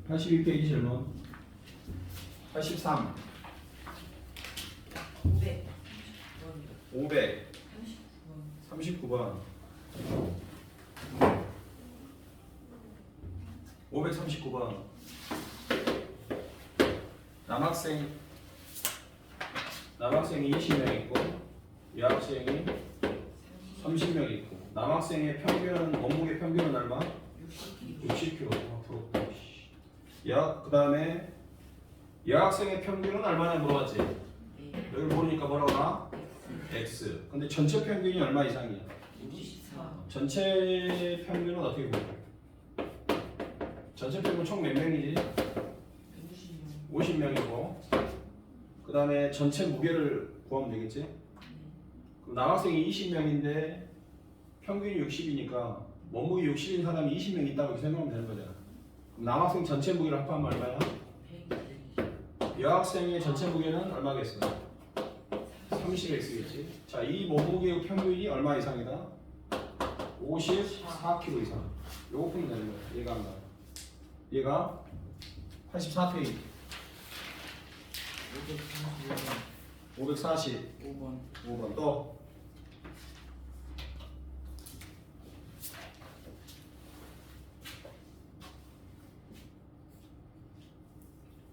82페이지 질문. 83. 539번. 539번. 남학생이 20명 있고 여학생이 30명 있고 남학생의 평균은 몸무게 평균은 얼마? 60kg. 그 다음에 여학생의 평균은 얼마냐 물어봤지? 여기 모르니까 뭐라고 나? X. 근데 전체 평균이 얼마 이상이야? 54. 전체 평균은 어떻게 보여? 전체 평균 총 몇 명이지? 50명이고 그 다음에 전체 무게를 구하면 되겠지? 그럼 남학생이 20명인데 평균이 60이니까 몸무게 60인 사람이 20명 있다고 이렇게 생각하면 되는 거잖아. 그럼 남학생 전체 무게를 합하면 얼마야? 여학생의 전체 무게는 얼마겠어? 30x겠지? 자, 이 몸무게 평균이 얼마 이상이다? 54kg 이상. 요거 풀면 되는 거야. 얘가 안 나. 얘가 84페이지. 545번. 5번 또.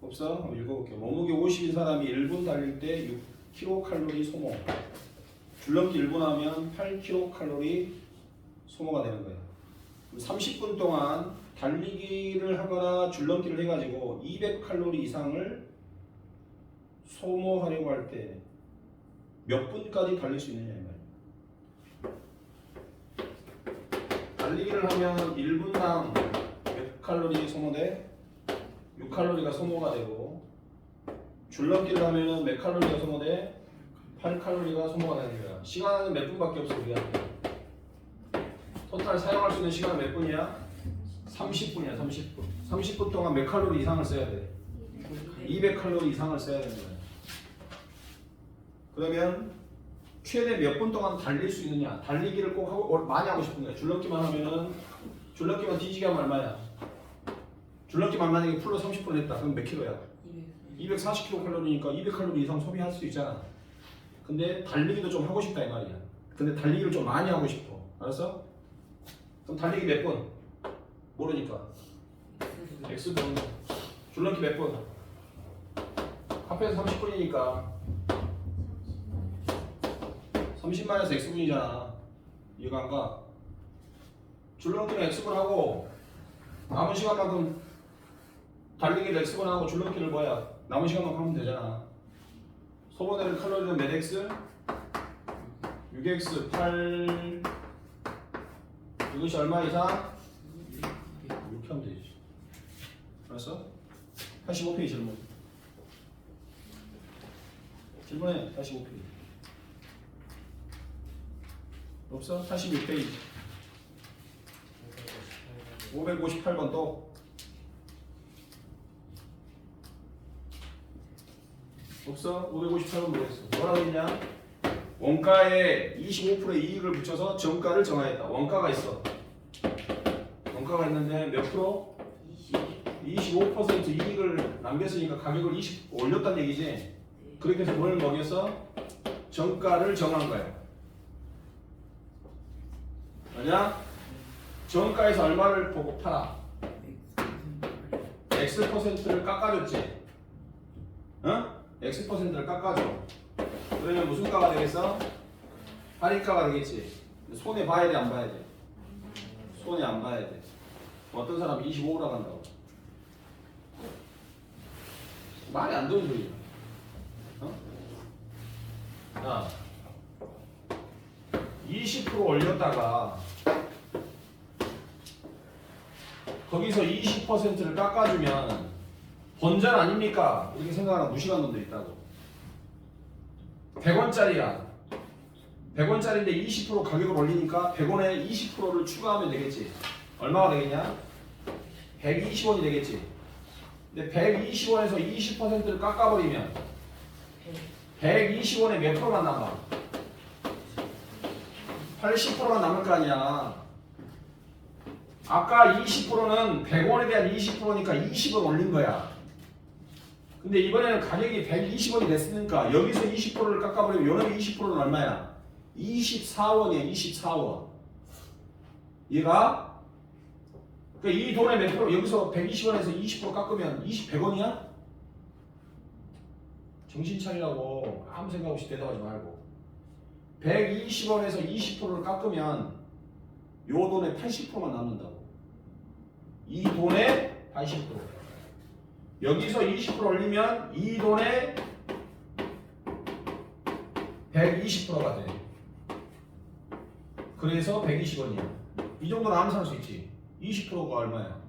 없어? 한번 읽어볼게요. 몸무게 50인 사람이 1분 달릴 때 6kcal 소모. 줄넘기 1분 하면 8kcal 소모가 되는 거예요. 30분 동안 달리기를 하거나 줄넘기를 해가지고 200칼로리 이상을 소모하려고 할 때 몇 분까지 달릴 수 있느냐 이 말이에요. 달리기를 하면 1분당 몇 칼로리 소모돼? 6칼로리가 소모가 되고 줄넘기를 하면 몇 칼로리가 소모돼? 8칼로리가 소모가 되는 거야. 시간은 몇 분밖에 없어 우리한테. 토탈 사용할 수 있는 시간은 몇 분이야? 30분이야 30분. 30분 동안 몇 칼로리 이상을 써야 돼? 200칼로리 이상을 써야 되는 거야. 그러면 최대 몇 분 동안 달릴 수 있느냐? 달리기를 꼭 하고 많이 하고 싶은 거야. 줄넘기만 하면은 줄넘기만 뒤지게 하면 얼마야? 줄넘기만 만약에 풀로 30분 했다. 그럼 몇 킬로야? 240kcal니까 200칼로리 이상 소비할 수 있잖아. 근데 달리기도 좀 하고 싶다 이 말이야. 근데 달리기를 좀 많이 하고 싶어. 알았어? 그럼 달리기 몇 분? 모르니까 X분. 줄넘기 몇 분? 카페에서 30분이니까 30만에서 X분이잖아. 이해가 안 가? 줄넘기는 X분 하고 남은 시간만큼 달리기를 X분 하고 줄넘기를 뭐야? 남은 시간만큼 하면 되잖아. 소모되는 칼로리는 몇 X? 6X 8 이것이 얼마 이상? 이렇게 하면 되지. 알았어? 85페이지 질문. 질문해. 85페이지. 없어? 86페이지. 558번 또. 없어? 558번 뭐겠어? 뭐라고 했냐? 원가에 25%의 이익을 붙여서 정가를 정하였다. 원가가 있어. 원가가 있는데 몇 프로? 25% 이익을 남겼으니까 가격을 20 올렸다는 얘기지. 그렇게 해서 뭘 먹였어? 정가를 정한 거야. 아니야? 정가에서 얼마를 보고 팔아? X%를 깎아줬지. 어? X%를 깎아줘. 그러면 무슨 가가 되겠어? 할인가가 되겠지. 손해 봐야 돼, 안 봐야 돼? 손해 안 봐야 돼. 어떤 사람 25라고 한다고. 말이 안 되는 소리야. 어? 야, 20% 올렸다가 거기서 20%를 깎아주면 본전 아닙니까? 이렇게 생각하는 무식한 놈들 있다고. 100원짜리야. 100원짜리인데 20% 가격을 올리니까 100원에 20%를 추가하면 되겠지. 얼마가 되겠냐? 120원이 되겠지. 근데 120원에서 20%를 깎아버리면 120원에 몇 프로만 남아? 80%만 남을 거 아니야. 아까 20%는 100원에 대한 20%니까 20원 올린 거야. 근데 이번에는 가격이 120원이 됐으니까 여기서 20%를 깎아버리면 요놈의 20%는 얼마야? 24원이야. 24원. 얘가 그러니까 이 돈의 몇 프로? 여기서 120원에서 20% 깎으면 100원이야? 정신 차리라고 아무 생각 없이 대답하지 말고 120원에서 20%를 깎으면 요 돈의 80%만 남는다고. 이 돈의 80%. 여기서 20% 올리면 이 돈의 120%가 돼. 그래서 120원이야. 이 정도는 암산할 수 있지. 20%가 얼마야?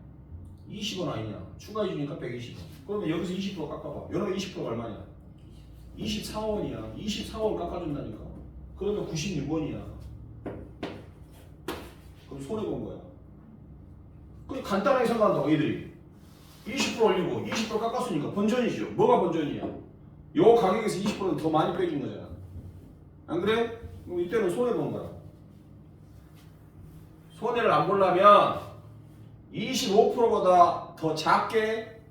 20원 아니냐? 추가해주니까 120원. 그러면 여기서 20% 깎아봐. 여러분 20%가 얼마냐? 24원이야. 24원 깎아준다니까. 그러면 96원이야. 그럼 손해본 거야. 그 간단하게 생각한다고 얘들이. 20% 올리고 20% 깎았으니까 본전이죠. 뭐가 본전이야? 요 가격에서 20%는 더 많이 빼준 거잖아. 안 그래? 그럼 이때는 손해본 거야. 손해를 안 보려면 25%보다 더 작게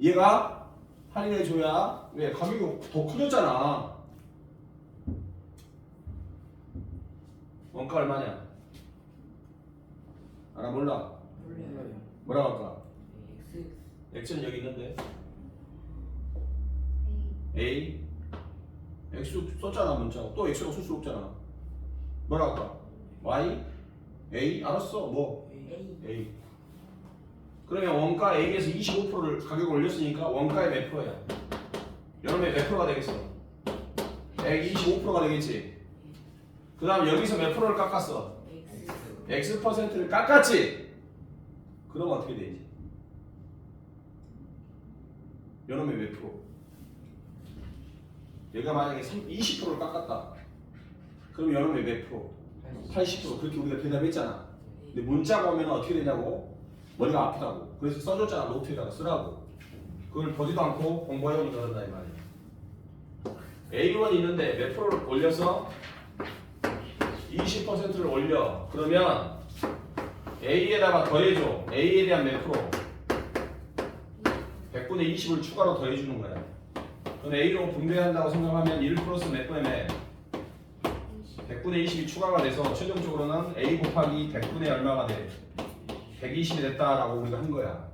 얘가 할인해줘야. 왜? 가격이 더 커졌잖아. 원가 얼마냐? 알아? 몰라? 몰라요. 뭐라고 할까? X. X는 여기 있는데 A X 썼잖아 문자고. 또 X가 쓸 수 없잖아. 뭐라고 할까? Y A 알았어. 뭐? A. A. 그러면 원가 A에서 25%를 가격을 올렸으니까 원가의 몇 프로야? 여러분의 몇 프로가 되겠어? 125%가 되겠지. 그 다음 여기서 몇 프로를 깎았어? X. X%를 깎았지? 그러면 어떻게 되지? 여러분의 몇 프로? 얘가 만약에 20%를 깎았다. 그럼 여러분의 몇 프로? 80%. 그렇게 우리가 대답했잖아. 근데 문자가 오면 어떻게 되냐고? 머리가 아프다고. 그래서 써줬잖아. 노트에다가 쓰라고. 그걸 보지도 않고 공부해오니 그런다 이 말이야. A1이 있는데 몇 프로를 올려서 20%를 올려. 그러면 A에다가 더해줘. A에 대한 몇 프로? 100분의 20을 추가로 더해주는 거야. 그럼 A로 분배한다고 생각하면 1 플러스 몇 분의 몇? 100분의 20이 추가가 돼서 최종적으로는 A 곱하기 100분의 얼마가 돼? 120이 됐다라고 우리가 한 거야.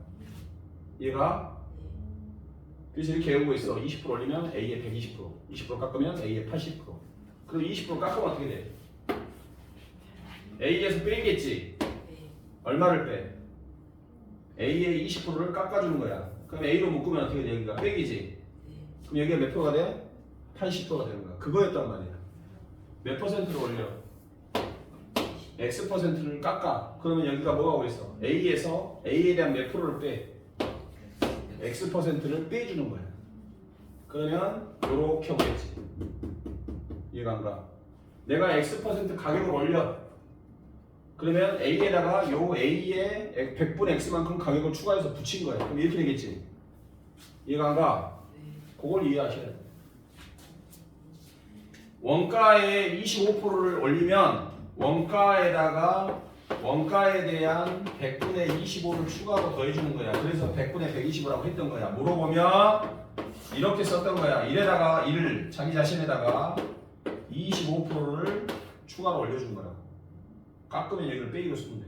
얘가 그래서 이렇게 외우고 있어. 20% 올리면 A의 120%, 20% 깎으면 A의 80%. 그럼 20% 깎으면 어떻게 돼? A에서 빼겠지. 얼마를 빼? A의 20%를 깎아주는 거야. 그럼 A로 묶으면 어떻게 돼? 여기가 빼기지. 그럼 여기가 몇 프로가 돼? 80%가 되는 거야. 그거였단 말이야. 몇 퍼센트를 올려? X%를 깎아. 그러면 여기가 뭐가 오겠어? A에서 A에 대한 몇 프로를 빼? X%를 빼주는 거야. 그러면 요렇게 오겠지. 이해가 안 가? 내가 X% 가격을 올려. 그러면 A에다가 요 A의 100분의 X만큼 가격을 추가해서 붙인 거야. 그럼 이렇게 되겠지. 이해가 안 가? 그걸 이해하셔야 돼. 원가에 25%를 올리면 원가에다가 원가에 대한 100분의 25를 추가로 더해주는 거야. 그래서 100분의 120이라고 했던 거야. 물어보면 이렇게 썼던 거야. 이래다가 이를 자기 자신에다가 25%를 추가로 올려준 거라고. 깎으면 여기를 빼기로 쓰면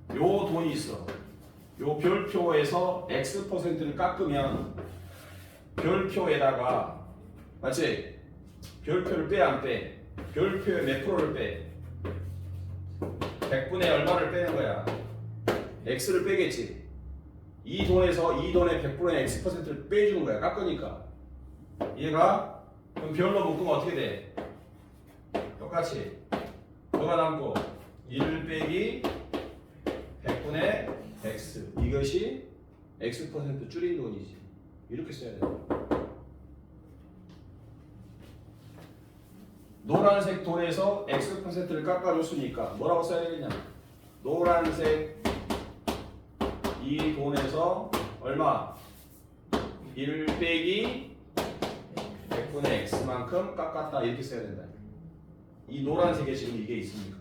돼요. 요 돈이 있어. 요 별표에서 X%를 깎으면 별표에다가 맞지? 별표를 빼 안 빼? 별표에 몇 프로를 빼? 100분의 얼마를 빼는 거야? X를 빼겠지. 이 돈에서 이 돈의 100분의 X%를 빼주는 거야. 깎으니까. 얘가 그럼 별로 묶으면 어떻게 돼? 똑같이 뭐가 남고 1 빼기 100분의 X. 이것이 X% 줄인 돈이지. 이렇게 써야 돼. 노란색 돈에서 X%를 깎아줬으니까 뭐라고 써야 되겠냐? 노란색 이 돈에서 얼마? 1 빼기 100분의 X만큼 깎았다. 이렇게 써야 된다. 이 노란색에 지금 이게 있으니까.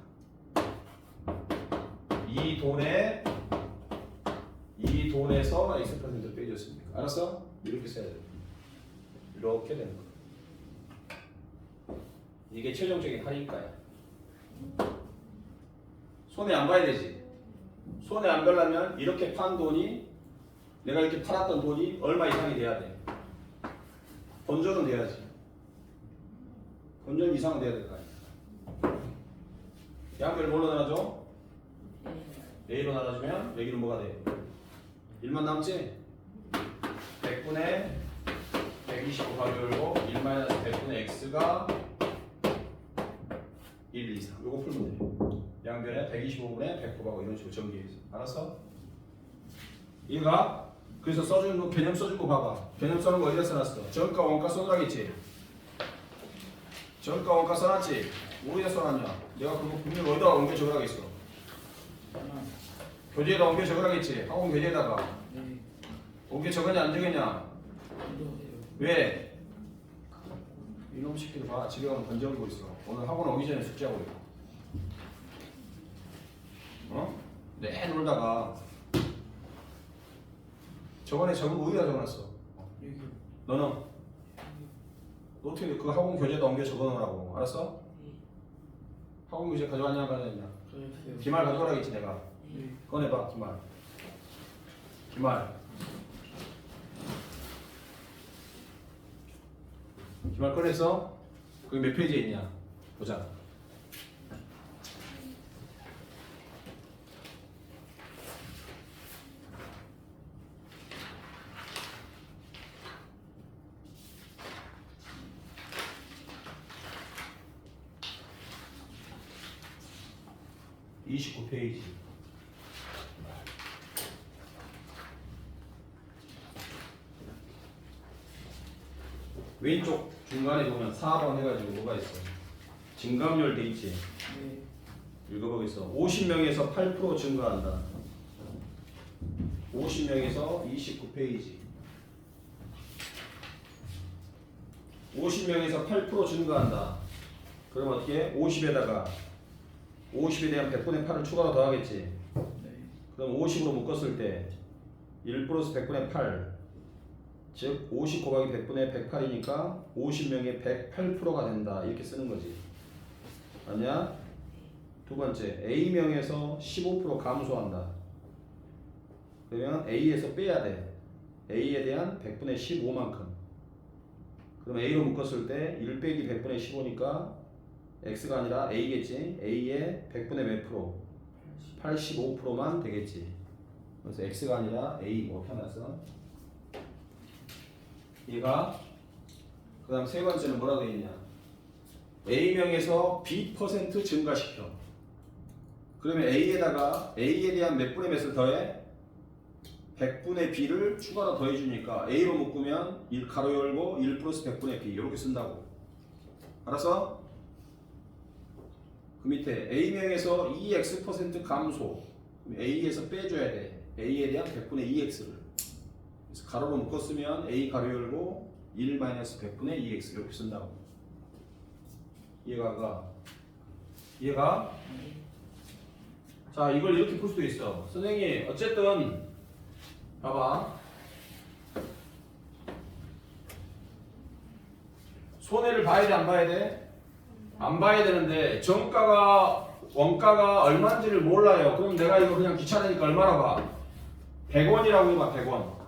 이 돈에서 X% 빼줬습니까? 알았어? 이렇게 써야 돼. 이렇게 되는 거. 이게 최종적인 할인가야. 손해 안 봐야 되지. 손해 안 보려면 이렇게 판 돈이 내가 이렇게 팔았던 돈이 얼마 이상이 돼야 돼. 본전은 돼야지. 본전 이상은 돼야 될 거 아니야. 양별 뭘로 나눠줘? A로 나눠주면 여기는 뭐가 돼? 1만 남지? 100분의 125 가로 열고 1 마이너스 100분의 x가 1 이상. 요거 풀면 돼. 양변에 125분의 100 곱하고 이런 식으로 전개해서. 알았어? 이해가? 그래서 써준 거 개념 써준 거 봐봐. 개념 써는 거 어디다 써놨어? 전가 원가 써놔겠지? 전가 원가 써놨지? 어디다 써놨냐? 내가 그거 분명히 어디다 옮겨 적으라겠어? 교재에다 옮겨 적으라겠지? 학원 교재에다가 네. 옮겨 적었냐 안 적었냐? 안녕하세요. 왜? 이놈 새끼들 봐. 집에 가면 던져오고 있어. 오늘 학원 오기 전에 숙제하고 있고. 어? 내 놀다가 저번에 적은 거 어디다 적어놨어? 여기. 너는? 너 어떻게 그 학원 교재에다 옮겨 적어놓으라고. 알았어? 학원 교재 가져왔냐 안 가져왔냐? 안녕하세요. 기말 가져오라겠지 내가. 네. 꺼내봐 기말. 기말. 기말 꺼냈어? 그게 몇 페이지에 있냐? 보자. (29) 페이지. 왼쪽 중간에 보면 4번 해가지고 뭐가 있어? 증감률 돼 있지? 네. 읽어보겠어. 50명에서 8% 증가한다. 50명에서 29페이지. 50명에서 8% 증가한다. 그럼 어떻게? 50에다가 50에 대한 100분의 8을 추가로 더하겠지? 네. 그럼 50으로 묶었을 때 1 플러스 100분의 8, 즉 50 곱하기 100분의 108이니까 50명의 108%가 된다. 이렇게 쓰는 거지. 아니야? 두 번째, A명에서 15% 감소한다. 그러면 A에서 빼야 돼. A에 대한 100분의 15만큼. 그럼 A로 묶었을 때 1 빼기 100분의 15니까 X가 아니라 A겠지? A의 100분의 몇 프로? 85%만 되겠지. 그래서 X가 아니라 A 뭐 편해서 얘가 그 다음 세 번째는 뭐라고 되어 있냐? A명에서 B% 증가시켜. 그러면 A에다가 A에 대한 몇 분의 몇을 더해? 100분의 B를 추가로 더해주니까 A로 묶으면 1 가로 열고 1 플러스 100분의 B 이렇게 쓴다고. 알았어? 그 밑에 A명에서 2x% 감소. 그럼 A에서 빼줘야 돼. A에 대한 100분의 2x를. 그래서 가로로 묶었으면 A 가로 열고 1 마이너스 100분의 2x 이렇게 쓴다고. 이해가 가? 이해가? 자, 이걸 이렇게 풀 수도 있어. 선생님, 어쨌든 봐봐. 손해를 봐야 돼, 안 봐야 돼? 안 봐야 되는데 정가가 원가가 얼마인지를 몰라요. 그럼 내가 이거 그냥 귀찮으니까 얼마나 봐? 100원이라고 해봐. 100원.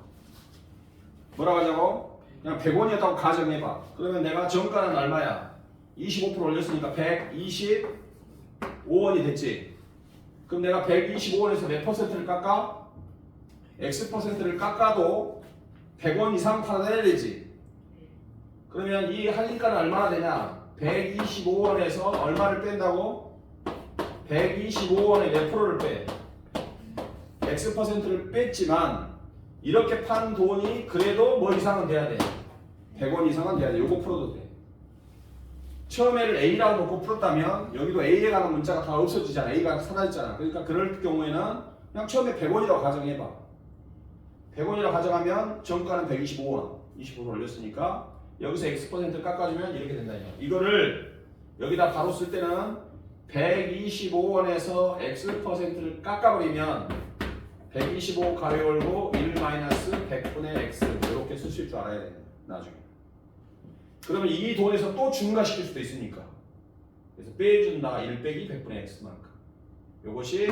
뭐라고 하자고? 그냥 100원이었다고 가정해봐. 그러면 내가 정가는 얼마야? 25% 올렸으니까 125원이 됐지. 그럼 내가 125원에서 몇 퍼센트를 깎아? X%를 깎아도 100원 이상 팔아내야 되지. 그러면 이 할인가는 얼마나 되냐? 125원에서 얼마를 뺀다고? 125원에 몇 프로를 빼? X%를 뺐지만 이렇게 판 돈이 그래도 뭐 이상은 돼야 돼? 100원 이상은 돼야 돼. 요거 풀어도 돼. 처음에를 A라고 놓고 풀었다면 여기도 A에 관한 문자가 다 없어지잖아. A가 사라졌잖아. 그러니까 그럴 경우에는 그냥 처음에 100원이라고 가정해봐. 100원이라고 가정하면 정가는 125원 20% 올렸으니까 여기서 X% 깎아주면 이렇게 된다. 이거를 여기다 바로 쓸 때는 125원에서 X%를 깎아버리면 125 가위 걸고 1 마이너스 100분의 X 이렇게 쓰실 줄 알아야 돼요. 나중에. 그러면 이 돈에서 또 증가시킬 수도 있으니까. 그래서 빼준다 1 빼기 100분의 X만큼. 이것이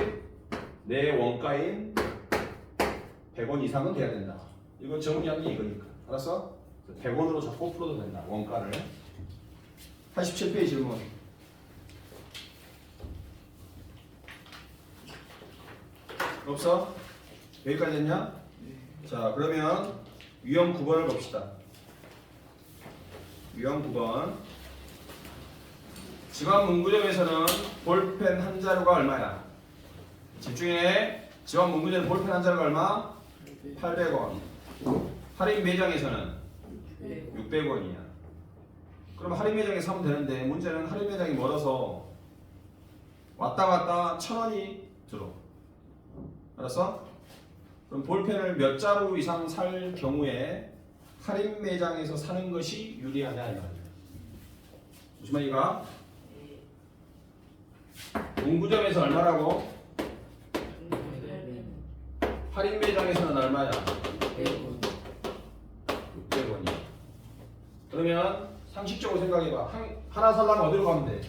내 원가인 100원 이상은 돼야 된다. 이거 정리한 게 이거니까. 알았어? 100원으로 잡고 풀어도 된다. 원가를. 87페이지 질문. 없어? 여기까지 했냐? 자, 그러면 유형 9번을 봅시다. 유형 9번. 지방 문구점에서는 볼펜 한 자루가 얼마야? 집중해. 지방 문구점 볼펜 한 자루가 얼마? 800원. 할인 매장에서는 600원이야. 그럼 할인 매장에 사면 되는데 문제는 할인 매장이 멀어서 왔다 갔다 1000원이 들어. 알았어? 그럼 볼펜을 몇 자루 이상 살 경우에 할인 매장에서 사는 것이 유리하냐 이 말이야. 무슨 말이가? 문구점에서 얼마라고? 할인 매장에서는 얼마야? 600원이야. 그러면 상식적으로 생각해봐. 하나 살려면 어디로 가면 돼?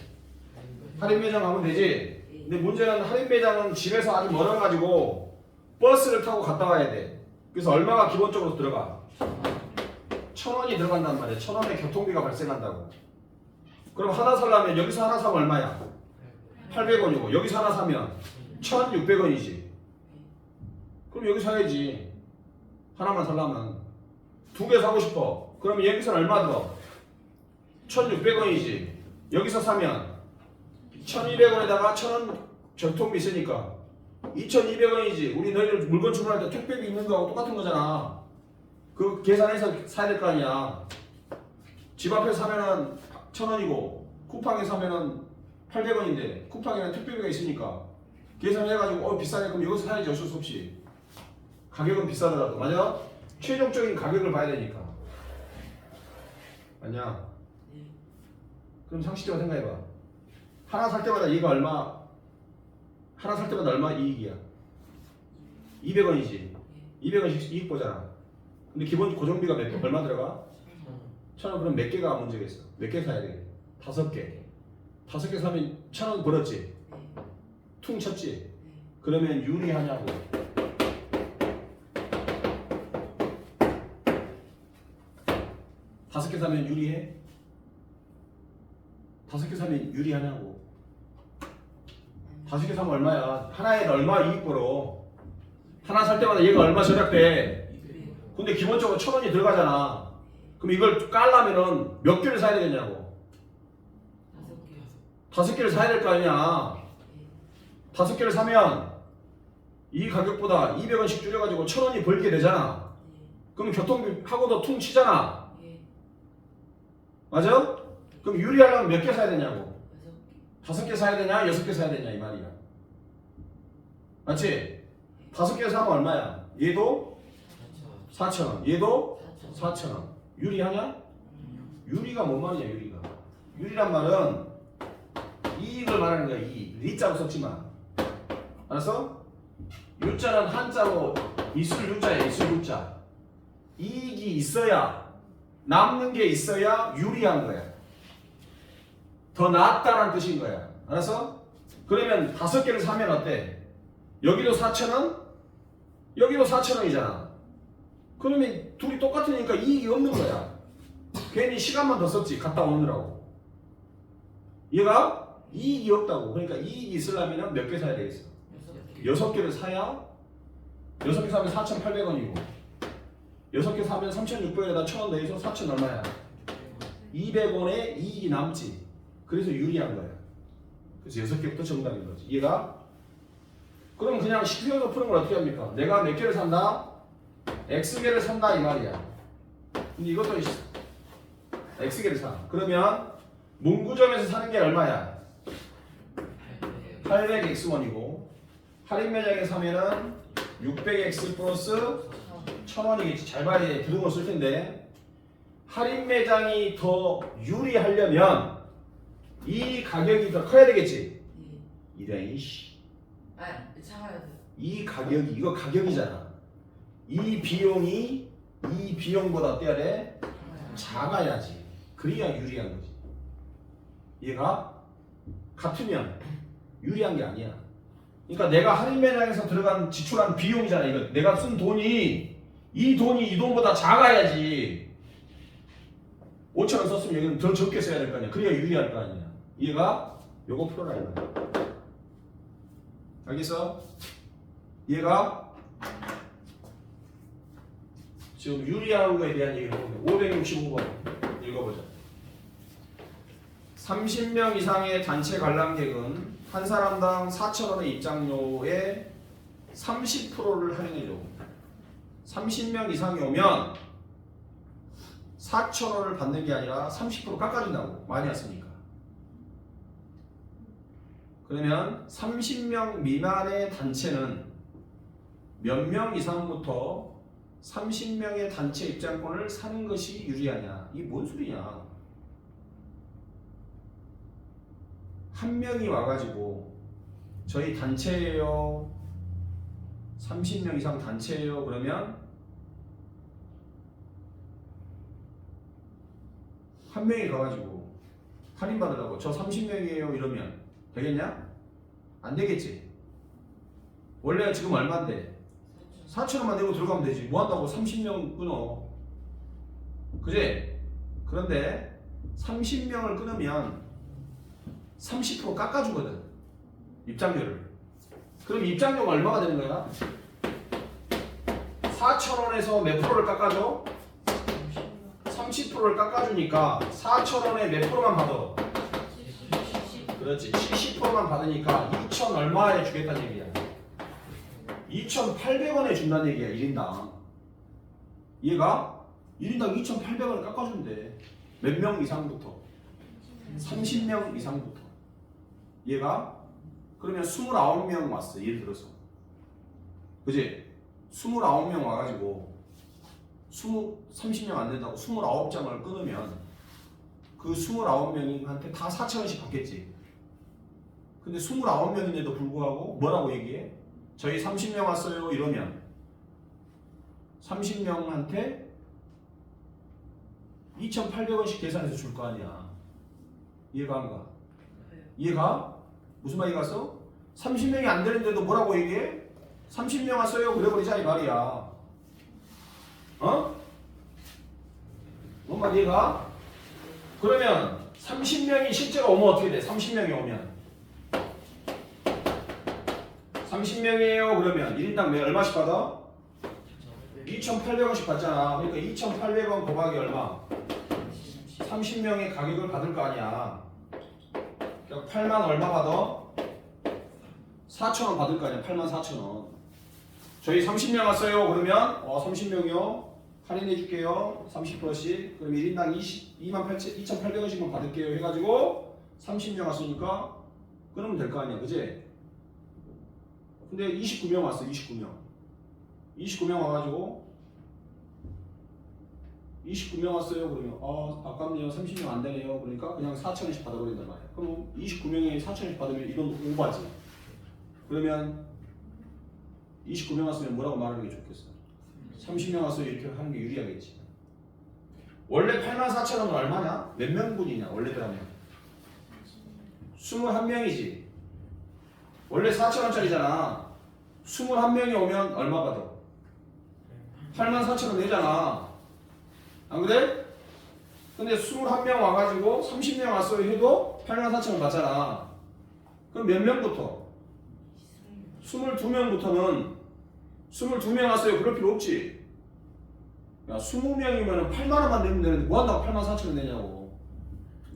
할인 매장 가면 되지? 근데 문제는 할인 매장은 집에서 아주 멀어가지고 버스를 타고 갔다 와야 돼. 그래서 얼마가 기본적으로 들어가? 1000원이 들어간단 말이야. 1000원의 교통비가 발생한다고. 그럼 하나 살려면 여기서 하나 사면 얼마야? 800원이고 여기서 하나 사면 1600원이지. 그럼 여기 사야지. 하나만 살려면. 두 개 사고 싶어. 그럼 여기서는 얼마 들어? 1600원이지. 여기서 사면 1200원에다가 1000원 교통비 있으니까 2200원이지. 우리 너희들 물건 주문할 때 택배비 있는 거하고 똑같은 거잖아. 그 계산해서 사야 될 거 아니야. 집 앞에 사면은 1000원이고 쿠팡에 사면은 800원인데 쿠팡에는 택배비가 있으니까 계산해가지고 비싸네. 그럼 여기서 사야지. 어쩔 수 없이. 가격은 비싸더라도. 맞아? 최종적인 가격을 봐야 되니까. 맞냐? 그럼 상식적으로 생각해봐. 하나 살 때마다 얘가 얼마? 하나 살 때마다 얼마 이익이야? 200원이지. 200원씩 이익 보잖아. 근데 기본 고정비가 얼마 들어가? 1000원. 그럼 몇 개가 문제겠어? 몇 개 사야 돼? 5개. 5개 사면 1000원 벌었지? 퉁 쳤지? 그러면 유리하냐고. 다섯 개 사면 유리해? 5개 사면 유리하냐고. 5개 사면 얼마야? 하나에 얼마 이익 벌어? 하나 살 때마다 얘가 얼마 절약돼? 근데 기본적으로 1000원이 들어가잖아. 그럼 이걸 깔려면은 몇 개를 사야 되겠냐고. 5개를 사야 될 거 아니야. 5개를 사면 이 가격보다 200원씩 줄여가지고 1000원이 벌게 되잖아. 그럼 교통비 하고도 퉁 치잖아. 맞아? 그럼 유리하려면 몇 개 사야 되냐고. 5개 사야 되냐? 6개 사야 되냐 이 말이야. 맞지? 5개 사면 얼마야? 얘도 4,000원. 얘도 4,000원. 유리하냐? 유리가 뭔 말이야 유리가. 유리란 말은 이익을 말하는 거야. 이익. 리자로 썼지만. 알았어? 유자는 한자로 이슬 유자야. 이슬 유자. 이익이 있어야 남는 게 있어야 유리한 거야. 더 낫다라는 뜻인 거야. 알았어? 그러면 5개를 사면 어때? 여기도 4,000원? 여기도 4,000원이잖아. 그러면 둘이 똑같으니까 이익이 없는 거야. 괜히 시간만 더 썼지. 갔다 오느라고. 얘가 이익이 없다고. 그러니까 이익이 있으려면 몇 개 사야 되겠어? 6개를 사야 6개 사면 4,800원이고 6개 사면 3,600원에다 1,000원 더해서 4,000 얼마야? 200원의 이익이 남지. 그래서 유리한 거야. 그래서 6개부터 정답인 거지. 이해가? 그럼 그냥 시켜서 푸는 걸 어떻게 합니까? 내가 몇 개를 산다? X개를 산다 이 말이야. 근데 이것도 X개를 사. 그러면 문구점에서 사는 게 얼마야? 800X1이고 할인 매장에 사면은 600X 플러스 1000원이겠지. 잘 봐야 돼. 부등호 쓸 텐데 할인 매장이 더 유리하려면 이 가격이 더 커야 되겠지. 이래 씨. 아, 참아야 돼. 이 가격이 이거 가격이잖아. 이 비용이 이 비용보다 어때야 돼? 작아야지. 그래야 유리한 거지. 얘가 같으면 유리한 게 아니야. 그러니까 내가 할인 매장에서 들어간 지출한 비용이잖아. 이거 내가 쓴 돈이 이 돈보다 작아야지. 5,000원 썼으면 여기는 더 적게 써야 될 거 아니야. 그래야 유리할 거 아니야. 얘가 요거 풀어라 이거야. 알겠어? 얘가 지금 유리한 거에 대한 얘기를 해보면 565번 읽어보자. 30명 이상의 단체 관람객은 한 사람당 4,000원의 입장료의 30%를 할인해줘. 30명 이상이 오면 4,000원을 받는 게 아니라 30% 깎아준다고. 많이 왔으니까. 그러면 30명 미만의 단체는 몇 명 이상부터 30명의 단체 입장권을 사는 것이 유리하냐? 이게 뭔 소리냐? 한 명이 와가지고 저희 단체예요. 30명 이상 단체예요. 그러면 한 명이 가가지고 할인 받으라고 저 30명이에요 이러면 되겠냐? 안 되겠지. 원래 지금 얼마인데? 4,000원만 내고 들어가면 되지. 뭐 한다고 30명 끊어. 그지? 그런데 30명을 끊으면 30% 깎아주거든. 입장료를. 그럼 입장료가 얼마가 되는 거야? 4,000원에서 몇 프로를 깎아줘? 30%를 깎아주니까 4,000원에 몇 프로만 받아? 그렇지. 70%만 받으니까 2,000 얼마에 주겠다는 얘기야. 2,800원에 준다는 얘기야. 1인당. 얘가 1인당 2,800원을 깎아준대. 몇 명 이상부터? 30명 이상부터. 얘가 그러면 29명 왔어. 예를 들어서. 그지? 29명 와가지고 30명 안 된다고 29장을 끊으면 그 29명한테 다 4,000원씩 받겠지. 근데 29명인데도 불구하고 뭐라고 얘기해? 저희 30명 왔어요 이러면 30명한테 2,800원씩 계산해서 줄 거 아니야. 이해가 안 가? 이해가? 무슨 말이 갔어? 30명이 안 되는데도 뭐라고 얘기해? 30명 왔어요 그래버리자 이 말이야. 어? 뭔 말이가? 그러면 30명이 실제로 오면 어떻게 돼? 30명이 오면 30명이에요 그러면 1인당 얼마씩 받아? 2,800원씩 받잖아. 그러니까 2,800원 곱하기 얼마? 30명의 가격을 받을 거 아니야. 그러니까 8만 얼마 받아? 4,000원 받을 거 아니야. 84,000원. 저희 30명 왔어요 그러면 30명이요 할인해 줄게요 30%씩. 그럼 1인당 2,800원씩만 받을게요 해가지고 30명 왔으니까 끊으면 될 거 아니야. 그지? 근데 29명 왔어. 29명 와가지고 29명 왔어요 그러면 아깝네요 30명 안 되네요. 그러니까 그냥 4,000원씩 받아버린단 말이야. 그럼 29명이 4,000원씩 받으면 이건 오바지. 그러면 29명 왔으면 뭐라고 말하는 게 좋겠어? 30명 왔어요 이렇게 하는 게 유리하겠지. 원래 84,000원은 얼마냐? 몇 명분이냐 원래대로 하면 21명이지. 원래 4,000원짜리잖아. 21명이 오면 얼마 받아? 84,000원 내잖아. 안 그래? 근데 21명 와가지고 30명 왔어요 해도 84,000원 받잖아. 그럼 몇 명부터? 22명부터는 22명 왔어요 그럴 필요 없지. 야 20명이면 8만원만 내면 되는데 뭐 한다고 84,000원 내냐고.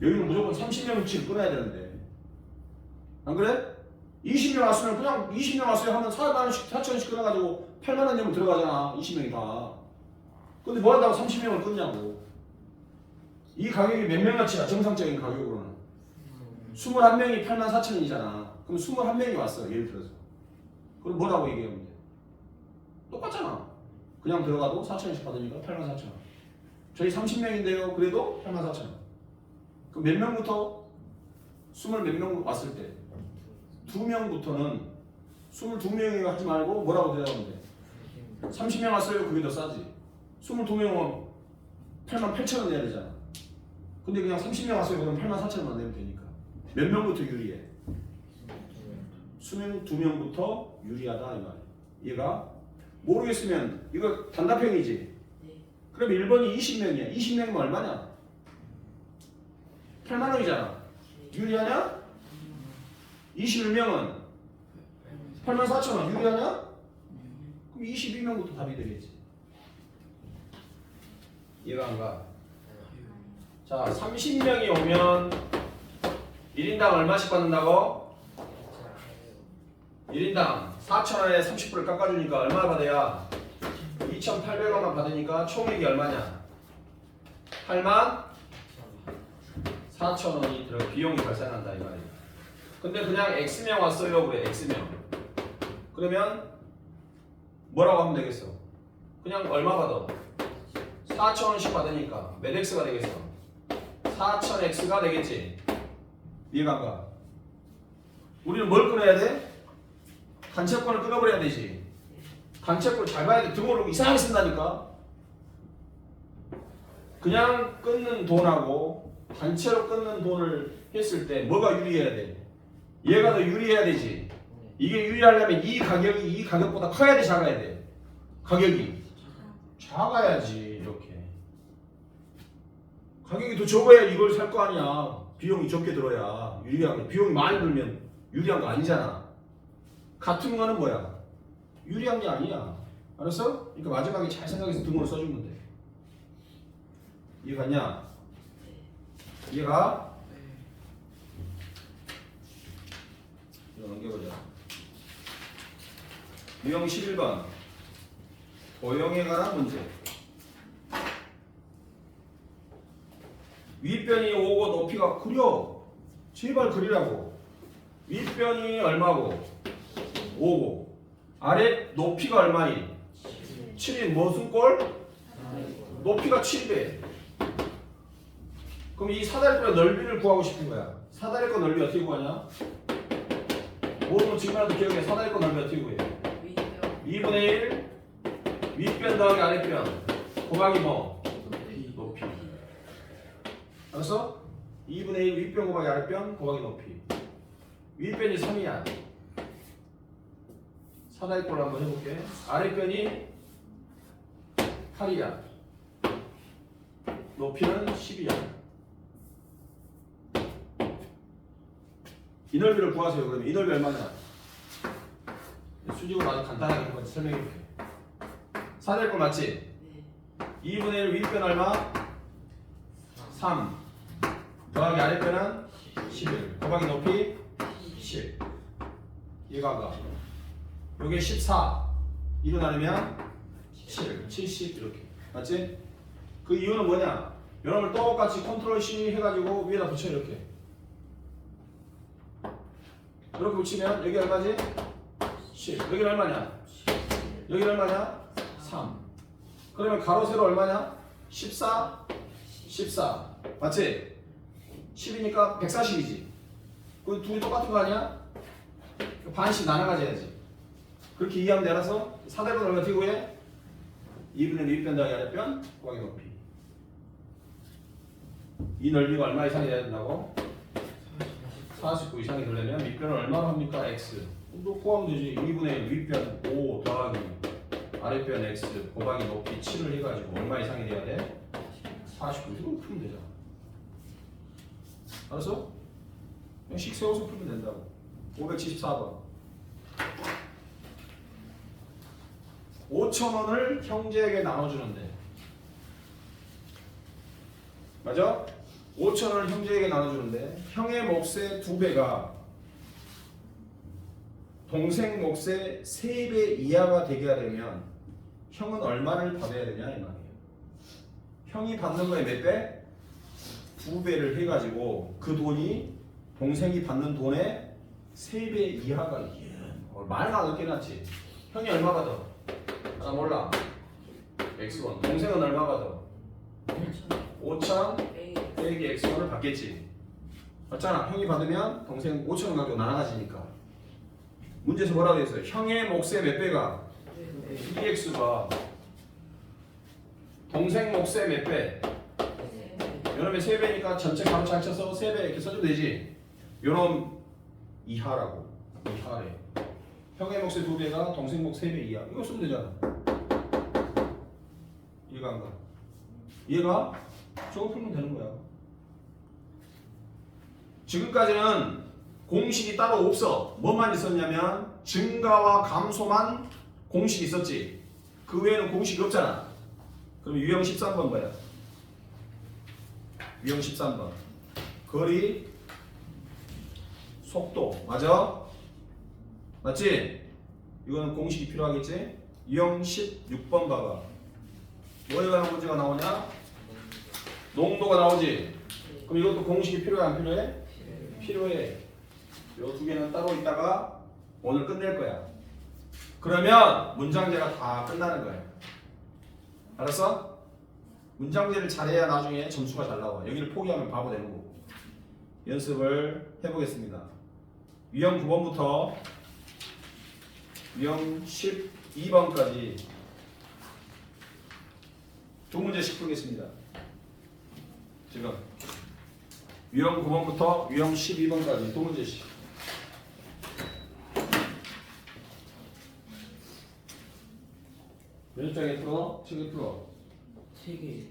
여기는 무조건 30명치 끊어야 되는데. 안 그래? 20명 왔으면 그냥 20명 왔어요 하면 4만원씩 4,000원씩 끊어가지고 8만원 내면 들어가잖아. 20명이 다. 근데 뭐 한다고 30명을 끊냐고. 이 가격이 몇 명어치야 정상적인 가격으로는. 21명이 84,000원이잖아. 그럼 21명이 왔어 예를 들어서. 그럼 뭐라고 얘기하면 돼? 똑같잖아. 그냥 들어가도 4,000원씩 받으니까 84,000원. 저희 30명인데요 그래도 84,000원. 그럼 몇 명부터? 20몇 명 왔을 때 22명부터는 22명이 하지 말고 뭐라고 대답하면 돼? 30명 왔어요. 그게 더 싸지. 22명은 88,000원 내야 되잖아. 근데 그냥 30명 왔어요. 그러면 84,000원 내면 되니까. 몇 명부터 유리해? 22명부터 유리하다 이 말이야. 얘가 모르겠으면 이거 단답형이지. 네. 그럼 1번이 20명이야. 20명이면 얼마냐? 8만 원이잖아. 유리하냐? 21명은 84,000원 유리하냐? 그럼 22명부터 답이 되겠지. 이해가 안 가? 자, 30명이 오면 1인당 얼마씩 받는다고? 1인당 4,000원에 30불을 깎아주니까 얼마 받아야? 2,800원만 받으니까 총액이 얼마냐? 84,000원이 들어 비용이 발생한다 이 말이야. 근데 그냥 X명 왔어요 그래. X명. 그러면 뭐라고 하면 되겠어? 그냥 얼마 받아? 4,000원씩 받으니까 몇 X가 되겠어? 4,000X가 되겠지. 이해가 안 가? 우리는 뭘 끊어야 돼? 단체권을 끊어버려야 되지. 단체권을 잘 봐야 돼. 등호를 이상하게 쓴다니까. 그냥 끊는 돈하고 단체로 끊는 돈을 했을 때 뭐가 유리해야 돼? 얘가 더 유리해야 되지. 이게 유리하려면 이 가격이 이 가격보다 커야 돼, 작아야 돼? 가격이 작아야지. 이렇게 가격이 더 적어야 이걸 살 거 아니야. 비용이 적게 들어야 유리한 거. 비용이 많이 들면 유리한 거 아니잖아. 같은 거는 뭐야? 유리한 게 아니야. 알았어? 그러니까 마지막에 잘 생각해서 등호를 써주면 돼. 이해갔냐? 이해가? 이거 넘겨보자. 유형 11번 도형에 관한 문제. 윗변이 5고 높이가 그려. 제발 그리라고. 윗변이 얼마고? 5고 아래 높이가 얼마니? 7인 무슨 꼴? 높이가 7배. 그럼 이 사다리꼴의 넓이를 구하고 싶은 거야. 사다리꼴 넓이 어떻게 구하냐? 모르면 지금이라도 기억해. 사다리꼴 넓이 어떻게 구해? 2분의 1 윗변 더하기 아랫변 곱하기 뭐? 높이. 알았어? 2분의 1 윗변 곱하기 아랫변 곱하기 높이. 윗변이 3이야. 사다리꼴 한번 해볼게. 아랫변이 8이야. 높이는 10이야. 이 넓이를 구하세요. 그러면 이 넓이 얼마냐? 수직으로 아주 간단하게 한번 설명해볼게. 사다리꼴 맞지? 2분의 1 윗변 얼마? 3 더하기 아랫변은 11 곱하기 높이 10. 이해가 안 가? 요게 14 2로 나누면 7 70 이렇게 맞지? 그 이유는 뭐냐? 여러분 똑같이 컨트롤 C 해가지고 위에다 붙여 이렇게 붙이면 여기 얼마지? 10 여기는 얼마냐? 여기는 얼마냐? 3 그러면 가로 세로 얼마냐? 14 14 맞지? 10이니까 140이지 그 둘이 똑같은 거 아니야? 반씩 나눠 가져야지. 그렇게 이해하면 돼. 알아서 사다리꼴 얼마 어떻게 구해? 2분의 1 윗변 더하기 아랫변 곱하기 높이. 이 넓이가 얼마 이상이 돼야 된다고? 49 이상이 되려면 윗변을 얼마로 합니까? X. 또 구하면 되지. 2분의 1 윗변 5 더하기 아랫변 X 곱하기 높이 7을 해가지고 얼마 이상이 돼야 돼? 49. 이거 풀면 되잖아. 알았어? 그냥 식 세워서 풀면 된다고. 574번. 5,000원을 형제에게 나눠주는데 맞아? 5,000원을 형제에게 나눠주는데 형의 몫의 2배가 동생 몫의 3배 이하가 되게 하려면 형은 얼마를 받아야 되냐 이 말이에요. 형이 받는 거에 몇 배? 2배를 해가지고 그 돈이 동생이 받는 돈의 3배 이하가 말만 어렵게 해놨지. 형이 얼마 받아? 나 몰라. X1. 동생은 얼마 받아? 5,000 빼기 X1을 받겠지. 맞잖아. 형이 받으면 동생 5,000원 가지고 나눠가지니까 문제에서 뭐라고 했어요? 형의 몫의 몇 배가 2x가 동생 몫의 몇 배? 요놈의 3배니까 전체 값을 잘 쳐서 3배 이렇게 써주면 되지. 요놈 이하라고. 이하래. 형의 몫의 2배가 동생 몫 3배 이하. 이거 쓰면 되잖아. 이해가 안 가? 이해가? 저거 풀면 되는 거야. 지금까지는 공식이 따로 없어. 뭐만 있었냐면 증가와 감소만 공식이 있었지. 그 외에는 공식이 없잖아. 그럼 유형 13번 뭐야? 유형 13번. 거리, 속도. 맞아? 맞지? 이거는 공식이 필요하겠지? 유형 16번 봐봐. 뭐에 관한 문제가 나오냐? 농도가 나오지? 그럼 이것도 공식이 필요해 안 필요해? 필요해. 요 두 개는 따로 있다가 오늘 끝낼 거야. 그러면 문장제가 다 끝나는 거야. 알았어? 문장제를 잘해야 나중에 점수가 잘 나와. 여기를 포기하면 바보 되는 거고. 연습을 해보겠습니다. 유형 9번부터 유형 12번까지 두 문제씩 풀겠습니다. 지금 유형 9번부터 유형 12번까지 두 문제씩. 몇 장에 풀어? 책에 풀어? 3개.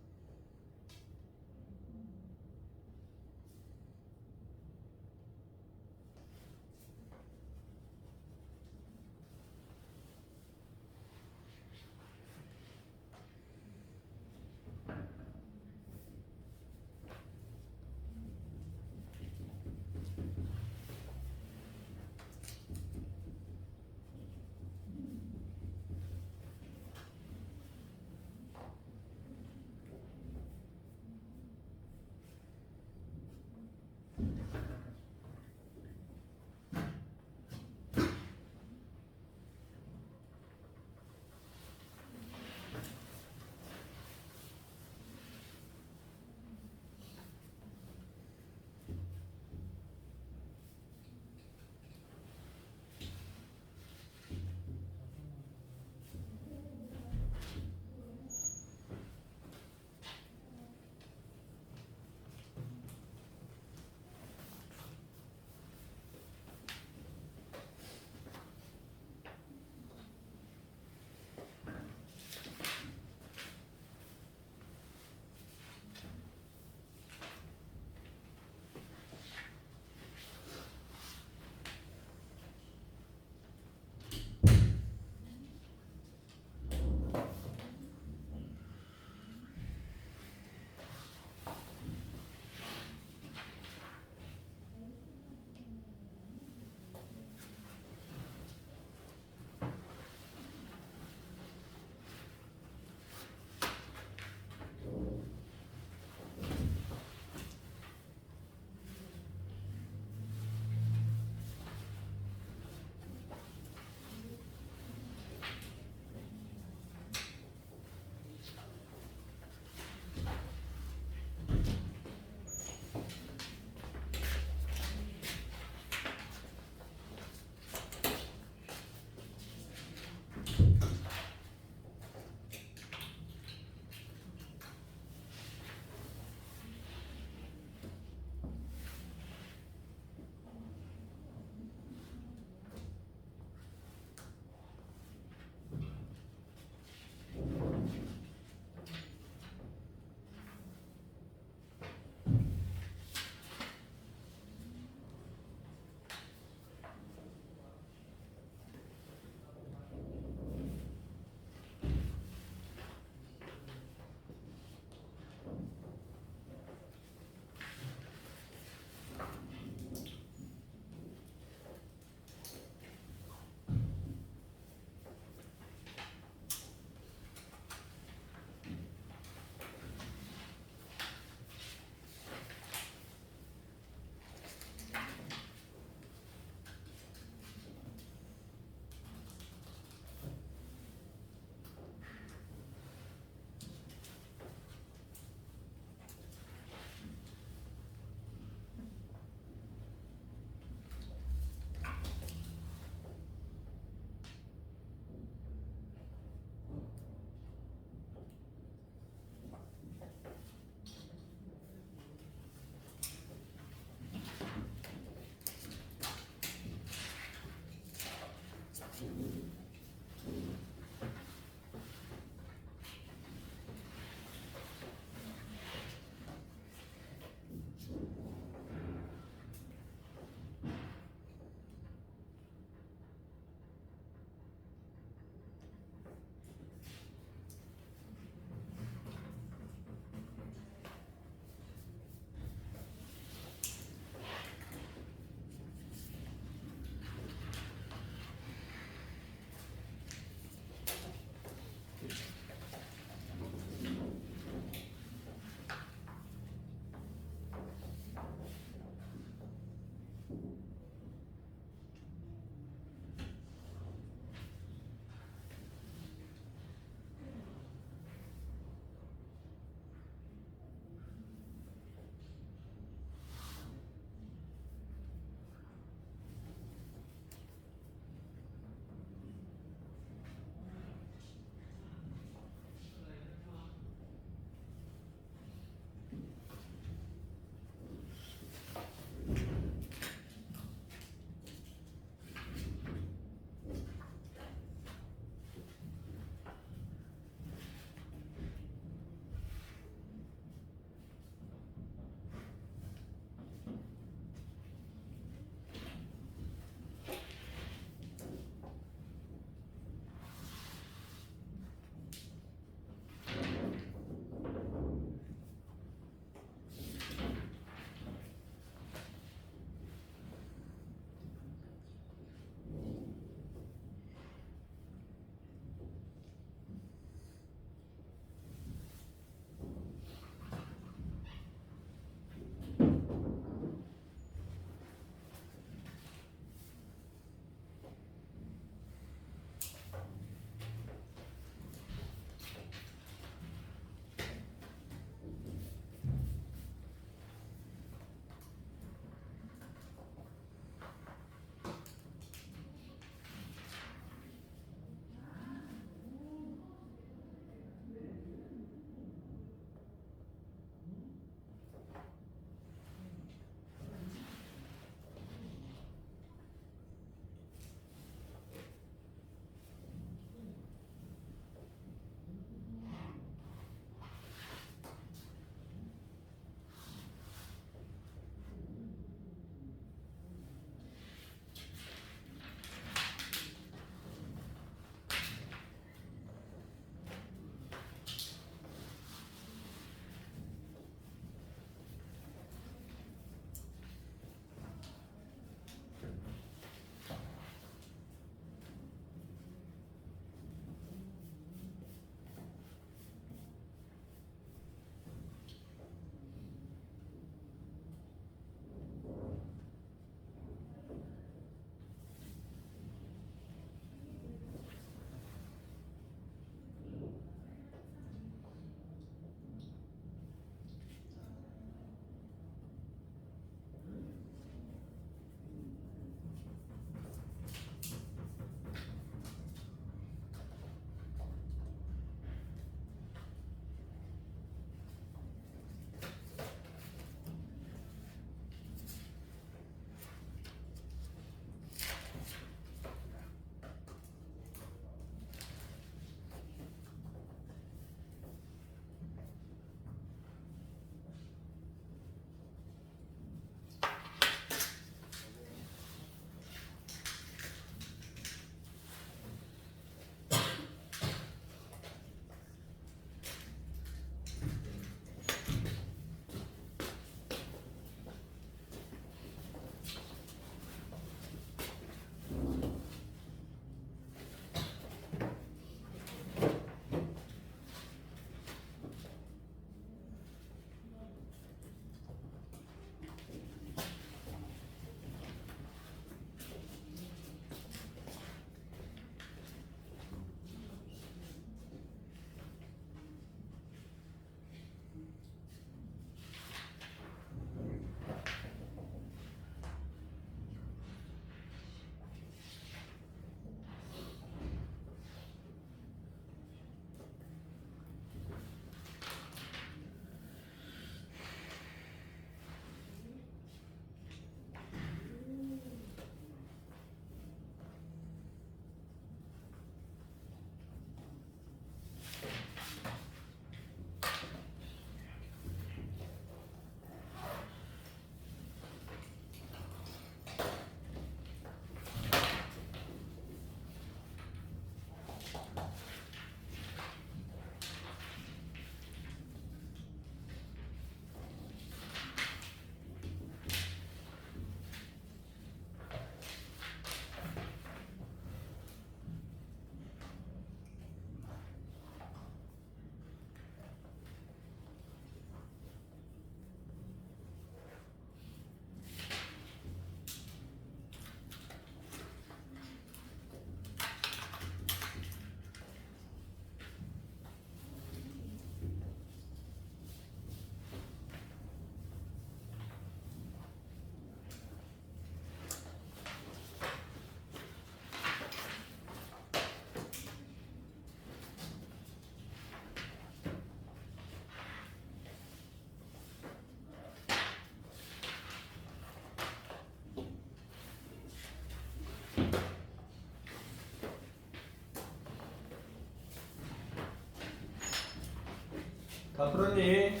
다 풀었니?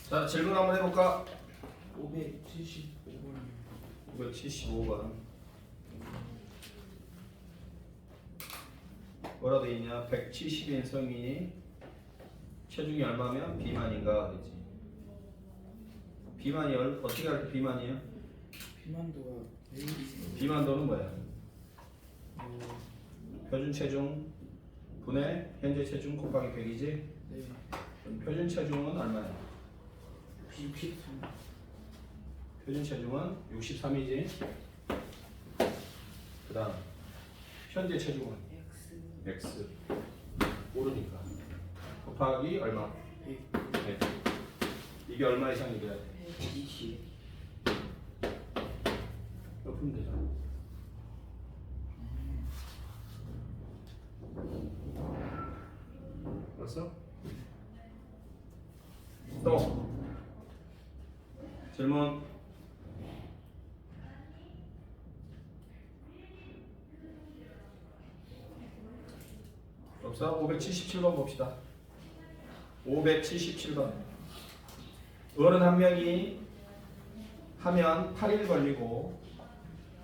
자, 질문 한번 해볼까? 575번. 575번. 뭐라 돼 있냐? 170인 성인이 체중이 얼마면 비만인가 그랬지. 비만이 어떻게 할 때 비만이에요? 비만도가 매일 있어요. 비만도는 뭐야? 표준 체중 분의 현재 체중 곱하기 100이지? 네. 그럼 표준 체중은 얼마야? 63. 표준 체중은 63이지? 그 다음 현재 체중은 X. X 모르니까 곱하기 얼마? 100. 100. 이게 얼마 이상이 돼야 돼? 120. 이거 풀면 되잖아. 알았어? 또 질문. 없어? 577번 봅시다. 577번. 어른 한 명이 하면 8일 걸리고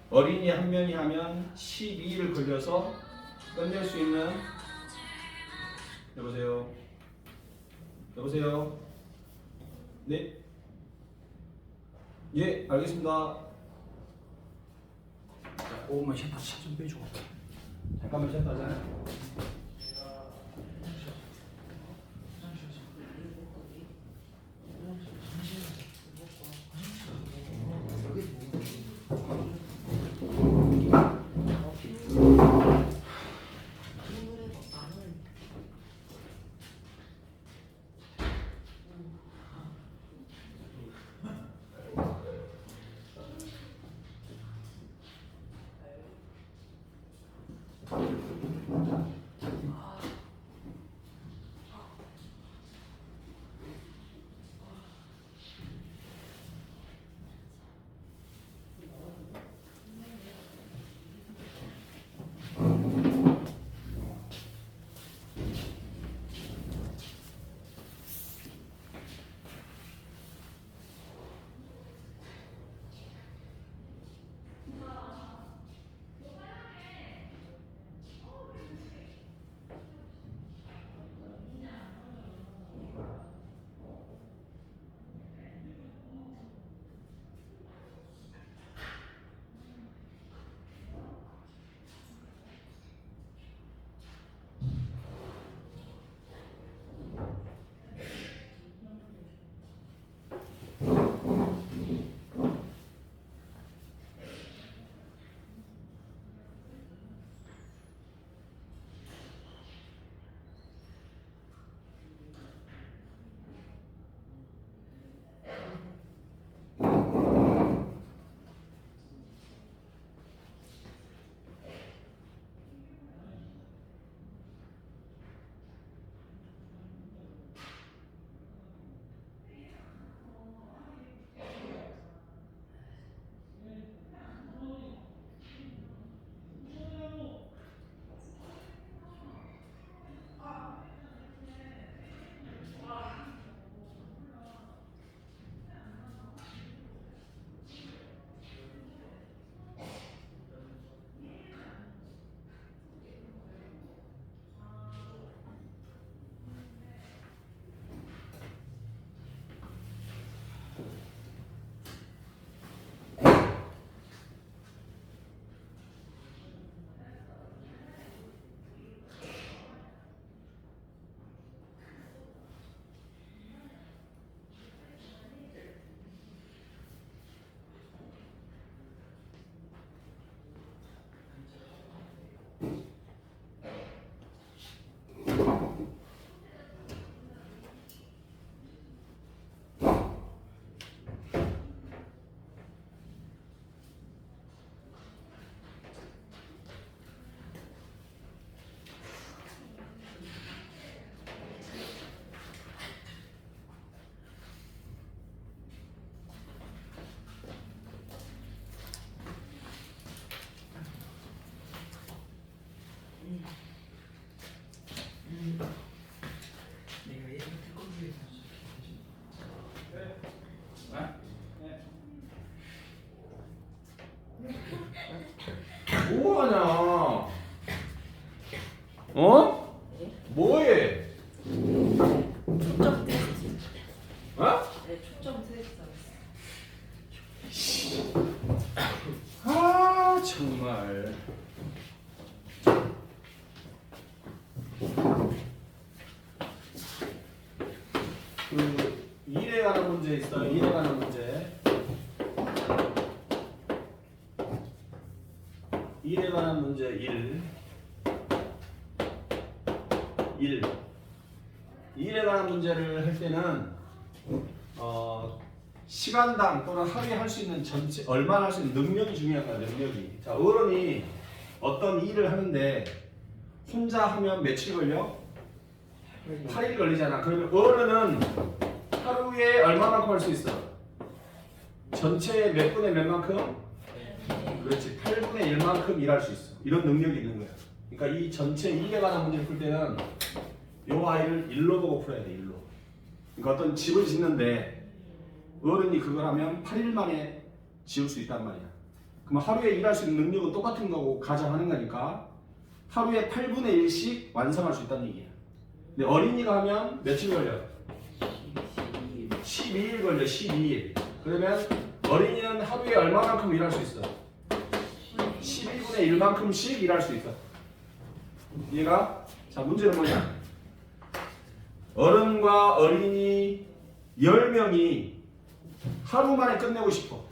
어린이 한 명이 하면 12일 걸려서 끝낼 수 있는. 여보세요? 여보세요? 네? 예, 알겠습니다. 자, 5분만 쉬었다 좀 빼주고 올게. 잠깐만 쉬었다 하잖아요. 뭐하냐? 어? 뭐해? 초점 테스트. 어? 네, 초점 테스트. 아 정말. 그 일에 관한 문제 있어요. 일에 관한 문제. 일에 관한 문제 1. 일에 관한 문제를 할 때는 시간당 또는 하루에 할 수 있는 전체 얼마나 할 수 있는 능력이 중요한 거야. 능력이. 자, 어른이 어떤 일을 하는데 혼자 하면 며칠 걸려? 8일 걸리잖아. 그러면 어른은 하루에 얼마만큼 할 수 있어? 전체의 몇 분의 몇 만큼? 그렇지. 8분의 1만큼 일할 수 있어. 이런 능력이 있는 거야. 그러니까 이 전체 일에 관한 문제를 풀 때는 요 아이를 일로 보고 풀어야 돼. 일로. 그러니까 어떤 집을 짓는데 어른이 그걸 하면 8일 만에 지을 수 있단 말이야. 그럼 하루에 일할 수 있는 능력은 똑같은 거고 가정하는 거니까 하루에 8분의 1씩 완성할 수 있다는 얘기야. 근데 어린이가 하면 며칠 걸려? 12일 걸려. 12일. 그러면 어린이는 하루에 얼마만큼 일할 수 있어? 12분의 1만큼씩 일할 수 있어. 얘가 자 문제는 뭐냐? 어른과 어린이 10명이 하루 만에 끝내고 싶어.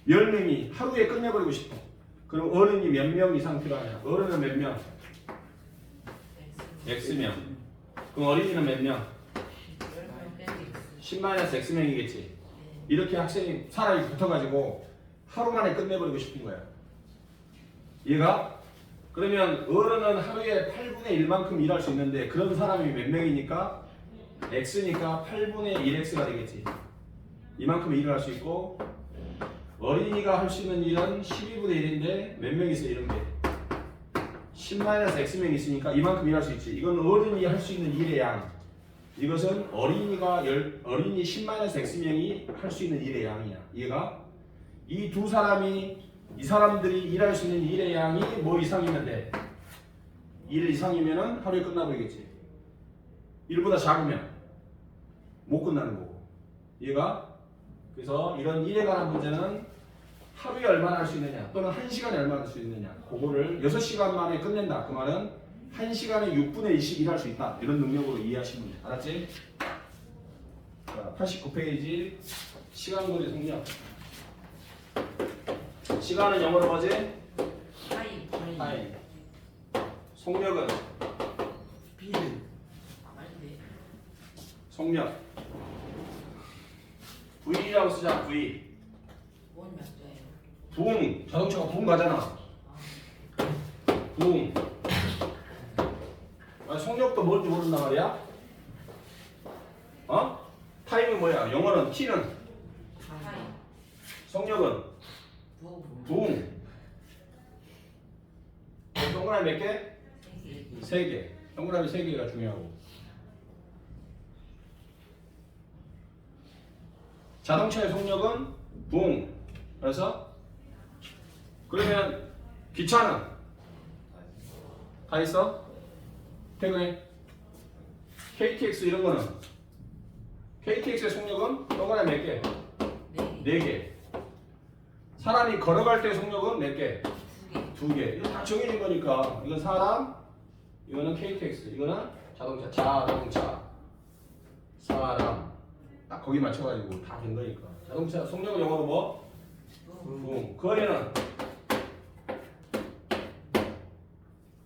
10명이 하루에 끝내버리고 싶어. 그럼 어른이 몇 명 이상 필요하냐? 어른은 몇 명? X명. 그럼 어린이는 몇 명? 10-X명이겠지. 이렇게 학생이 사람이 붙어가지고 하루 만에 끝내버리고 싶은 거야. 얘가? 그러면 어른은 하루에 8분의 1만큼 일할 수 있는데 그런 사람이 몇 명이니까? X니까 8분의 1X가 되겠지. 이만큼 일을 할 수 있고 어린이가 할 수 있는 일은 12분의 1인데 몇 명 있어 이런 게 10-X명 있으니까 이만큼 일할 수 있지. 이건 어른이 할 수 있는 일의 양. 이것은 어린이 10-X명이 할 수 있는 일의 양이야. 얘가 이 두 사람이 이 사람들이 일할 수 있는 일의 양이 뭐 이상이면 돼? 1 이상이면은 하루에 끝나버리겠지. 1보다 작으면 못 끝나는 거고. 얘가 그래서 이런 일에 관한 문제는 하루에 얼마나 할 수 있느냐 또는 1시간에 얼마나 할 수 있느냐 그거를 6시간 만에 끝낸다. 그 말은 1시간에 6분의 1씩 일할 수 있다. 이런 능력으로 이해하시면 돼. 알았지? 자, 89페이지 시간거리 속력. 시간은 영어로 뭐지? 타임. 속력은? 스피드. 아닌데. 속력. V라고 쓰자. V. 뭔 약자예요? 부응. 자동차가 부응 가잖아. 부응. 아니, 속력도 뭔지 모른단 말이야? 어? 타임이 뭐야? 영어는 T는? 타임. 속력은? 부호. 부응. 동그라미 몇 개? 3개. 동그라미 3개가 중요하고. 자동차의 속력은 부응. 그래서 그러면 기차는 다 있어? 퇴근해. KTX 이런 거는 KTX의 속력은 동그라미 몇 개? 네. 4개. 사람이 걸어갈 때의 속력은 몇 개? 2개. 2개. 이거 다 정해진 거니까. 이건 사람, 이거는 KTX, 이거는 자동차. 자동차, 사람. 딱 거기 맞춰가지고 다 된 거니까. 자동차 속력은 영어로 뭐? 부응. 거리는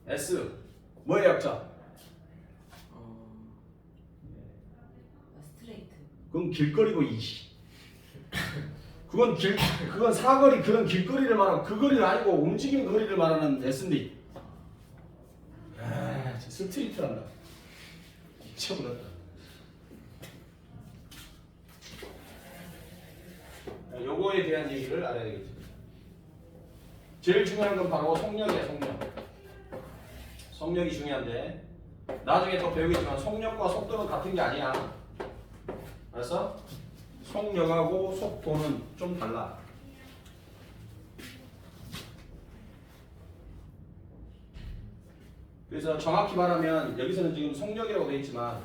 S. 뭐의 약자? 스트레이트. 그건 길거리고 이시. 그건 사거리 그런 길거리를 말하고 그 거리는 아니고 움직이는 거리를 말하는 S인데. 아, 진짜 스트리트란다. 미쳐버렸다. 요거에 대한 얘기를 알아야 되겠지. 제일 중요한 건 바로 속력이야, 속력. 속력이 중요한데 나중에 또 배우겠지만 속력과 속도는 같은 게 아니야. 그래서 속력하고 속도는 좀 달라. 그래서 정확히 말하면 여기서는 지금 속력이라고 되어 있지만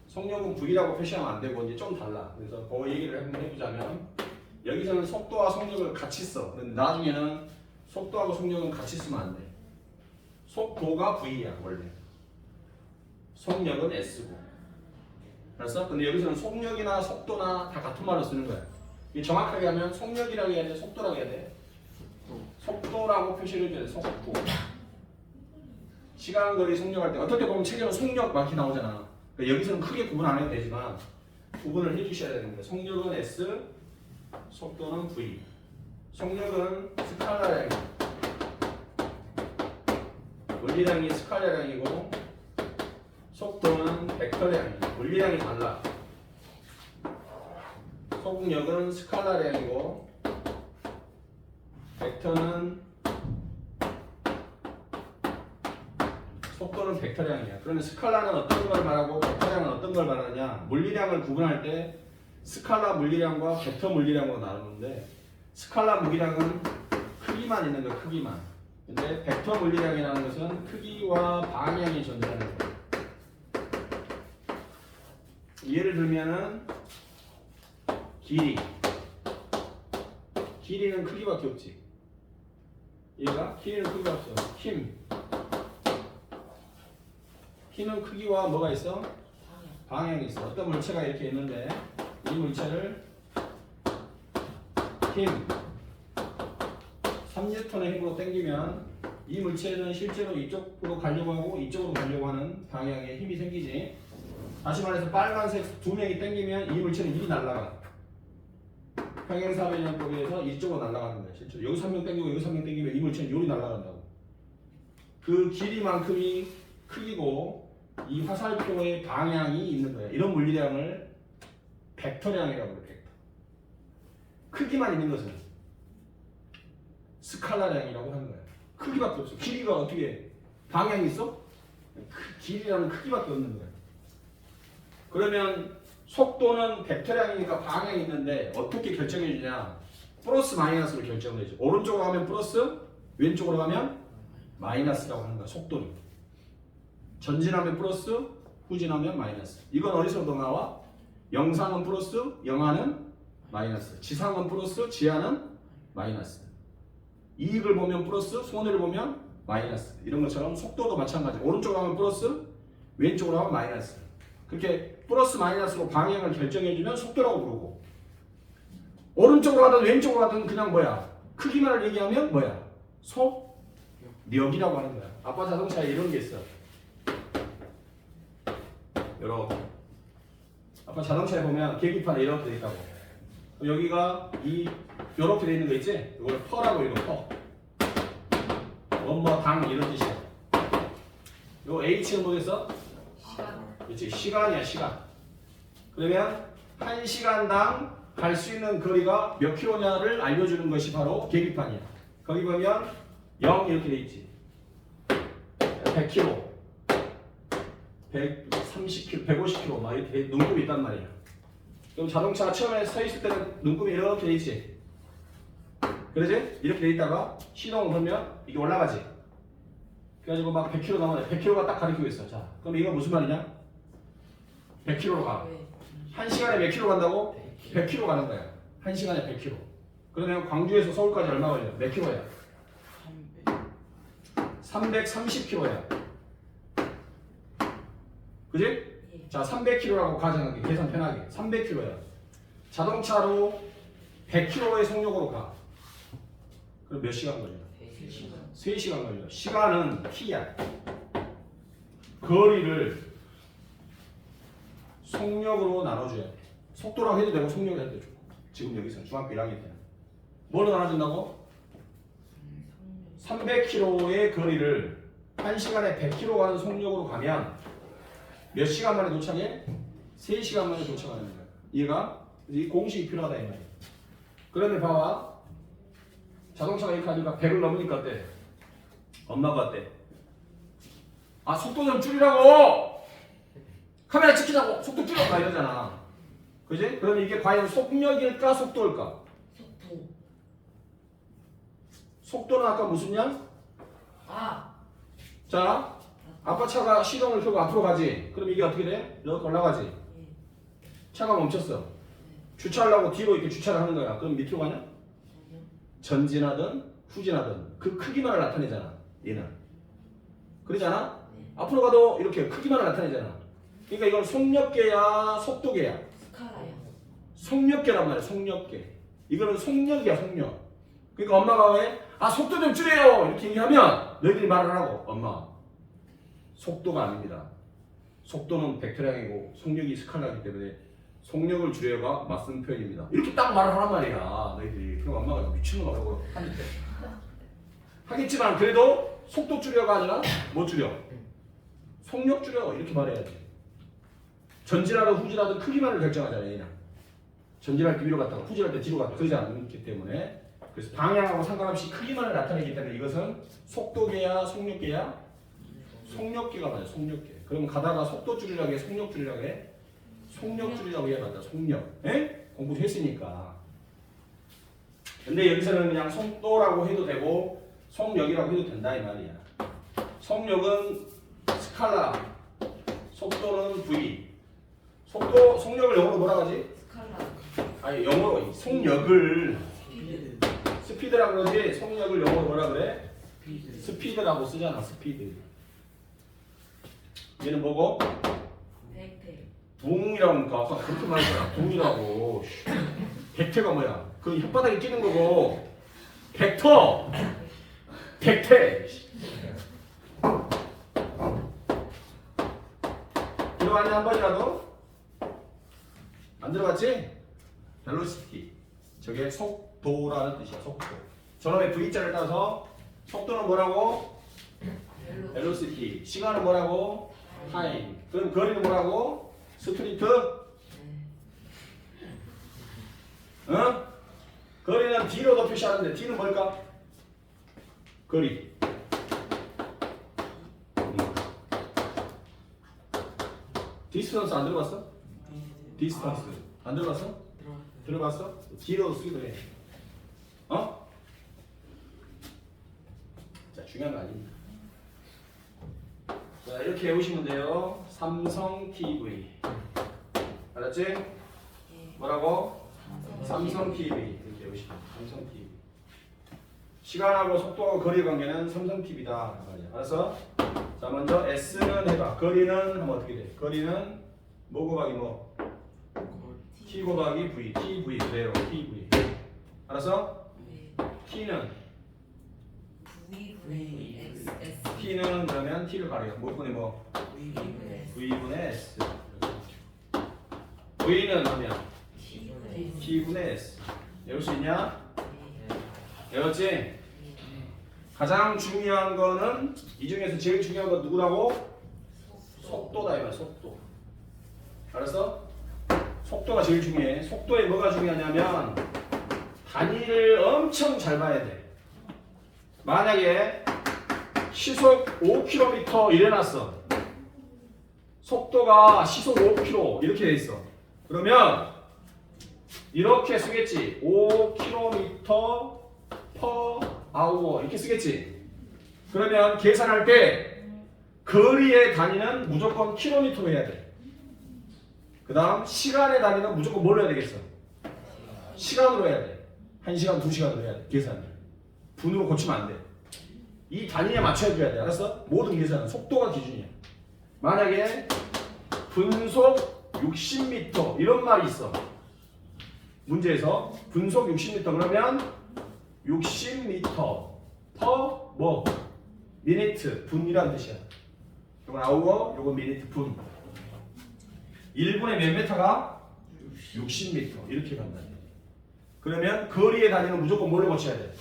속력은 V라고 표시하면 안 되고 이제 좀 달라. 그래서 그 얘기를 한번 해보자면 여기서는 속도와 속력을 같이 써. 근데 나중에는 속도하고 속력은 같이 쓰면 안 돼. 속도가 V야 원래. 속력은 S고. 알았어? 근데 여기서는 속력이나 속도나 다 같은 말로 쓰는 거야. 이게 정확하게 하면 속력이라고 해야 돼, 속도라고 해야 돼. 속도라고 표시를 해줘야 돼. 속도. 시간, 거리, 속력할 때 어떻게 보면 책에는 속력 막 이렇게 나오잖아. 그러니까 여기서는 크게 구분 안 해도 되지만 구분을 해주셔야 되는 거야. 속력은 S, 속도는 V. 속력은 스칼라량이, 물리량이 스칼라량이고 속도는 벡터량이야. 물리량이 달라. 속력은 스칼라량이고 벡터는 속도는 벡터량이야. 그러면 스칼라는 어떤 걸 말하고 벡터량은 어떤 걸 말하느냐? 물리량을 구분할 때 스칼라 물리량과 벡터 물리량으로 나누는데 스칼라 물리량은 크기만 있는 거야. 크기만. 근데 벡터 물리량이라는 것은 크기와 방향이 존재하는 거야. 예를 들면은 길이는 크기밖에 없지. 얘가 길이는 크기가 없어. 힘은 크기와 뭐가 있어? 방향이 있어. 어떤 물체가 이렇게 있는데 이 물체를 힘 3N의 힘으로 당기면 이 물체는 실제로 이쪽으로 가려고 하고 이쪽으로 가려고 하는 방향에 힘이 생기지. 다시 말해서 빨간색 두 명이 당기면 이 물체는 이리 날아가. 평행사변형법에 의해서 이쪽으로 날아가는 거야. 실제로 여기서 한 명 당기고 여기서 한 명 당기면 이 물체는 요리 날아간다고. 그 길이만큼이 크기고 이 화살표의 방향이 있는 거야. 이런 물리량을 벡터량이라고 그래. 벡터. 크기만 있는 것은 스칼라량이라고 하는 거야. 크기밖에 없어. 길이가 어떻게 방향이 있어? 길이라는 크기밖에 없는 거야. 그러면 속도는 벡터량이니까 방향이 있는데 어떻게 결정해 주냐? 플러스 마이너스로 결정을 해줘. 오른쪽으로 가면 플러스, 왼쪽으로 가면 마이너스라고 하는 거야. 속도는. 전진하면 플러스, 후진하면 마이너스. 이건 어디서도 나와? 영상은 플러스, 영하는 마이너스. 지상은 플러스, 지하는 마이너스. 이익을 보면 플러스, 손해를 보면 마이너스. 이런 것처럼 속도도 마찬가지. 오른쪽으로 가면 플러스, 왼쪽으로 가면 마이너스. 그렇게 플러스 마이너스로 방향을 결정해주면 속도라고 부르고, 오른쪽으로 가든 왼쪽으로 가든 그냥 뭐야? 크기만을 얘기하면 뭐야? 속력이라고 하는 거야. 아빠 자동차에 이런 게 있어. 이렇게. 아빠 자동차에 보면 계기판에 이렇게 돼 있다고. 여기가 이렇게 돼 있는 거 있지? 이걸 퍼라고 읽어. 퍼. 원뭐 당 이런 뜻이야. 요 H는 뭐겠어? 시간. 그렇지. 시간이야, 시간. 그러면 1시간당 갈 수 있는 거리가 몇 킬로냐를 알려주는 것이 바로 계기판이야. 거기 보면 0 이렇게 돼 있지. 100km, 130km, 150km 막 이렇게 눈금이 있단 말이야. 그럼 자동차가 처음에 서 있을 때는 눈금이 이렇게 돼 있지. 그러지? 이렇게 돼 있다가 시동을 걸면 이게 올라가지. 그래가지고 막 100km 나오네. 100km가 딱 가리키고 있어. 자, 그럼 이거 무슨 말이냐? 100km로 가. 1시간에 몇 킬로 간다고? 100km 가는 거야. 1시간에 100km. 그러면 광주에서 서울까지 얼마 걸려? 몇 킬로야? 330km야. 그지? 자, 300km라고 가정하게 계산 편하게. 300km야. 자동차로 100km의 속력으로 가. 그럼 몇 시간 걸려? 3시간 걸려. 시간은 t야. 거리를 속력으로 나눠줘야 돼. 속도라고 해도 되고 속력이라고 해도 되고. 지금 여기서 중학교 1학년 때는 뭘로 나눠준다고? 300km의 거리를 1시간에 100km 가는 속력으로 가면 몇 시간 만에 도착해? 3시간 만에 도착하는 거야. 이해가? 이 공식이 필요하다 이 말이야. 그러면 봐봐. 자동차가 이렇게 하니까 100을 넘으니까 어때? 엄마가 어때? 아, 속도 좀 줄이라고! 카메라 찍히자고 속도 줄여! 막 이러잖아. 그지? 그럼 이게 과연 속력일까 속도일까? 속도. 속도는 아까 무슨 양? 아. 자, 아빠 차가 시동을 켜고 앞으로 가지. 그럼 이게 어떻게 돼? 이렇게 올라가지. 예. 차가 멈췄어. 주차하려고 뒤로 이렇게 주차를 하는 거야. 그럼 밑으로 가냐? 아니요. 전진하든 후진하든 그 크기만을 나타내잖아. 얘는. 그러잖아? 네. 앞으로 가도 이렇게 크기만을 나타내잖아. 그러니까 이건 속력계야, 속도계야. 스칼라요. 속력계란 말이야. 속력계. 이거는 속력이야, 속력. 그러니까 엄마가 왜? 아, 속도 좀 줄여요! 이렇게 얘기하면 너희들이 말을 하고 엄마, 속도가 아닙니다. 속도는 벡터량이고 속력이 스칼라이기 때문에 속력을 줄여가 맞선 표현입니다. 이렇게 딱 말을 하란 말이야, 너희들이. 그럼 엄마가 미친놈아 라고 하는데. 하겠지만 그래도 속도 줄여가 아니라 뭐 줄여? 속력 줄여. 이렇게 말해야지. 전진하든 후진하든 크기만을 결정하잖아, 얘는. 전진할 때 위로 갔다가 후진할 때 뒤로 갔다가 그러지 않기 때문에. 그래서 방향하고 상관없이 크기만을 나타내기 때문에 이것은 속도계야, 속력계야? 속력계가 맞아요. 속력계. 그럼 가다가 속도 줄이라고 해, 속력 줄이라고 해? 속력 줄이라고 해야 맞아. 속력. 에? 공부 했으니까. 근데 여기서는 그냥 속도라고 해도 되고 속력이라고 해도 된다 이 말이야. 속력은 스칼라, 속도는 V. 속력을 영어로 뭐라 하지? 스칼라. 아니 영어로 속력을 스피드. 스피드라고 그러지. 속력을 영어로 뭐라 그래? 스피드. 스피드라고 쓰잖아. 스피드. 얘는 뭐고? 벡터. 붕이라고 하니까 아까 그렇게 말했잖아. 붕이라고. 벡터가 뭐야? 그 혓바닥에 끼는 거고. 벡터. 벡터. 들어갔냐 한 번이라도? 안 들어갔지? 벨로시티. 저게 속도라는 뜻이야. 속도. 저놈의 V자를 따서 속도는 뭐라고? 벨로시티. 시간은 뭐라고? 타임. 그럼 거리는 뭐라고? 스프린트? 어? 거리는 D로도 표시하는데 D는 뭘까? 거리. 디스턴스 안 들어봤어? 디스턴스 안 들어봤어? 들어봤어? D로 쓰기도 해. 어? 자, 중요한 거 아닙니다. 자, 이렇게 외우시면 돼요. 삼성 TV. 알았지? 뭐라고? 삼성 TV. 이렇게 외우시면 돼요. 삼성 TV. 시간하고 속도하고 거리의 관계는 삼성 TV다. 알았어? 자, 먼저 S는 해봐. 거리는 하면 어떻게 돼? 거리는 뭐 곱하기 뭐? T 곱하기 V. TV 그대로 TV. 알았어? T는 T는 그러면 T를 가려. 뭐 분의 뭐? V분의 S. V는 하면 T분의 S. 외울 수 있냐? 외웠지? 가장 중요한 거는 이 중에서 제일 중요한 건 누구라고? 속도다 이말 속도. 알았어? 속도가 제일 중요해. 속도에 뭐가 중요하냐면 단위를 엄청 잘 봐야 돼. 만약에 시속 5km 이래놨어. 속도가 시속 5km 이렇게 돼 있어. 그러면 이렇게 쓰겠지. 5km per hour 이렇게 쓰겠지. 그러면 계산할 때 거리의 단위는 무조건 킬로미터로 해야 돼. 그 다음 시간의 단위는 무조건 뭘로 해야 되겠어? 시간으로 해야 돼. 1시간, 2시간으로 해야 돼. 계산을. 분으로 고치면 안 돼. 이 단위에 맞춰줘야 돼. 알았어? 모든 계산은 속도가 기준이야. 만약에 분속 60m 이런 말이 있어. 문제에서 분속 60m 그러면 60m per 뭐? 미니트 분이라는 뜻이야. 이건 아우어, 이건 미니트 분. 1분에 몇 메타가? 60m 이렇게 간다. 그러면 거리의 단위는 무조건 뭘로 고쳐야 돼?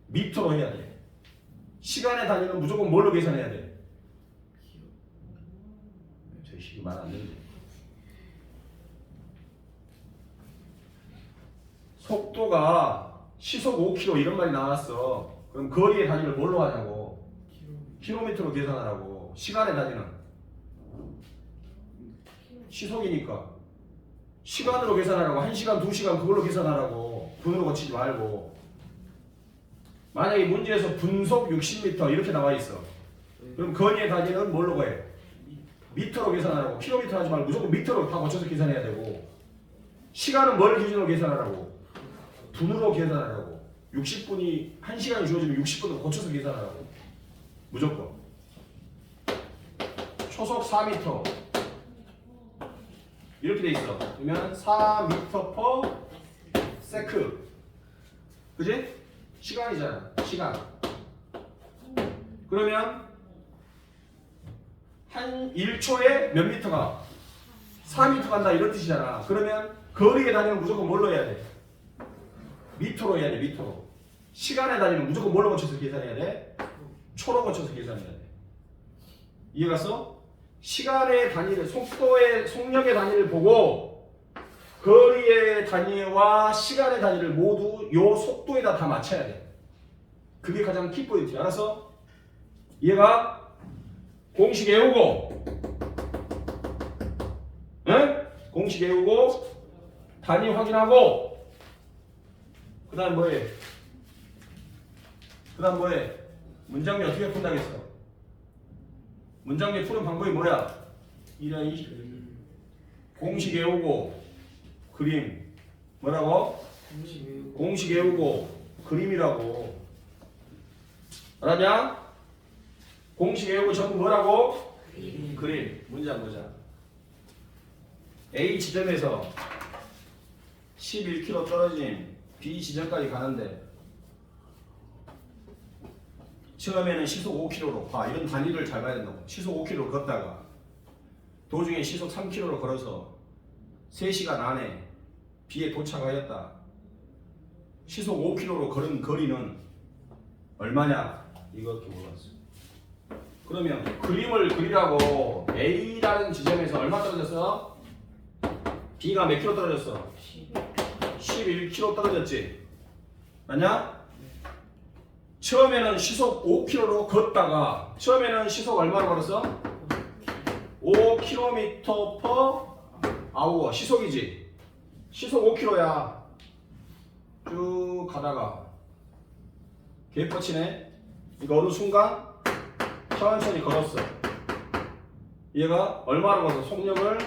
미터로 해야 돼. 시간의 단위는 무조건 뭘로 계산해야 돼? 저희 식이 말 안 되는데. 속도가 시속 5km 이런 말이 나왔어. 그럼 거리의 단위를 뭘로 하냐고? 킬로미터로 계산하라고. 시간의 단위는 시속이니까 시간으로 계산하라고. 1시간, 2시간 그걸로 계산하라고. 분으로 고치지 말고. 만약에 문제에서 분속 60m 이렇게 나와 있어. 그럼 거리의 단위는 뭘로 구해? 미터로 계산하라고. 킬로미터 하지 말고 무조건 미터로 다 고쳐서 계산해야 되고, 시간은 뭘 기준으로 계산하라고? 분으로 계산하라고. 60분이 1시간이 주어지면 60분을 고쳐서 계산하라고. 무조건. 초속 4m 이렇게 돼 있어. 그러면 4m per sec. 그지? 시간이잖아. 시간. 그러면 한 1초에 몇 미터가? 4m 간다 이런 뜻이잖아. 그러면 거리의 단위는 무조건 뭘로 해야 돼? 미터로 해야 돼. 미터로. 시간의 단위는 무조건 뭘로 고쳐서 계산해야 돼? 초로 고쳐서 계산해야 돼. 이해갔어? 시간의 단위를, 속력의 단위를 보고 거리의 단위와 시간의 단위를 모두 요 속도에다 다 맞춰야 돼. 그게 가장 키포인트야. 알았어? 이해가? 공식 외우고, 응? 공식 외우고, 단위 확인하고, 그 다음 뭐해? 그 다음 뭐해? 문장류 어떻게 푼다겠어? 문장류 푸는 방법이 뭐야? 공식 외우고, 그림. 뭐라고? 공식 외우고, 그림이라고. 알았냐? 공식 외우고 전부 뭐라고? 그림. 문제 한번 보자. A 지점에서 11km 떨어진 B 지점까지 가는데 처음에는 시속 5km로 봐. 이런 단위를 잘 봐야 된다고. 시속 5km로 걷다가 도중에 시속 3km로 걸어서 3시간 안에 B에 도착하였다. 시속 5km로 걸은 거리는 얼마냐? 이렇게 물어봤어. 그러면 그림을 그리라고 A라는 지점에서 얼마 떨어졌어? B가 몇 킬로 떨어졌어? 11km 떨어졌지? 맞냐? 처음에는 시속 5km로 걷다가 처음에는 시속 얼마로 걸었어? 5km per hour 시속이지? 시속 5km야. 쭉 가다가 개뻗치네. 이거 어느 순간 천천히 걸었어. 얘가 얼마로 가서 속력을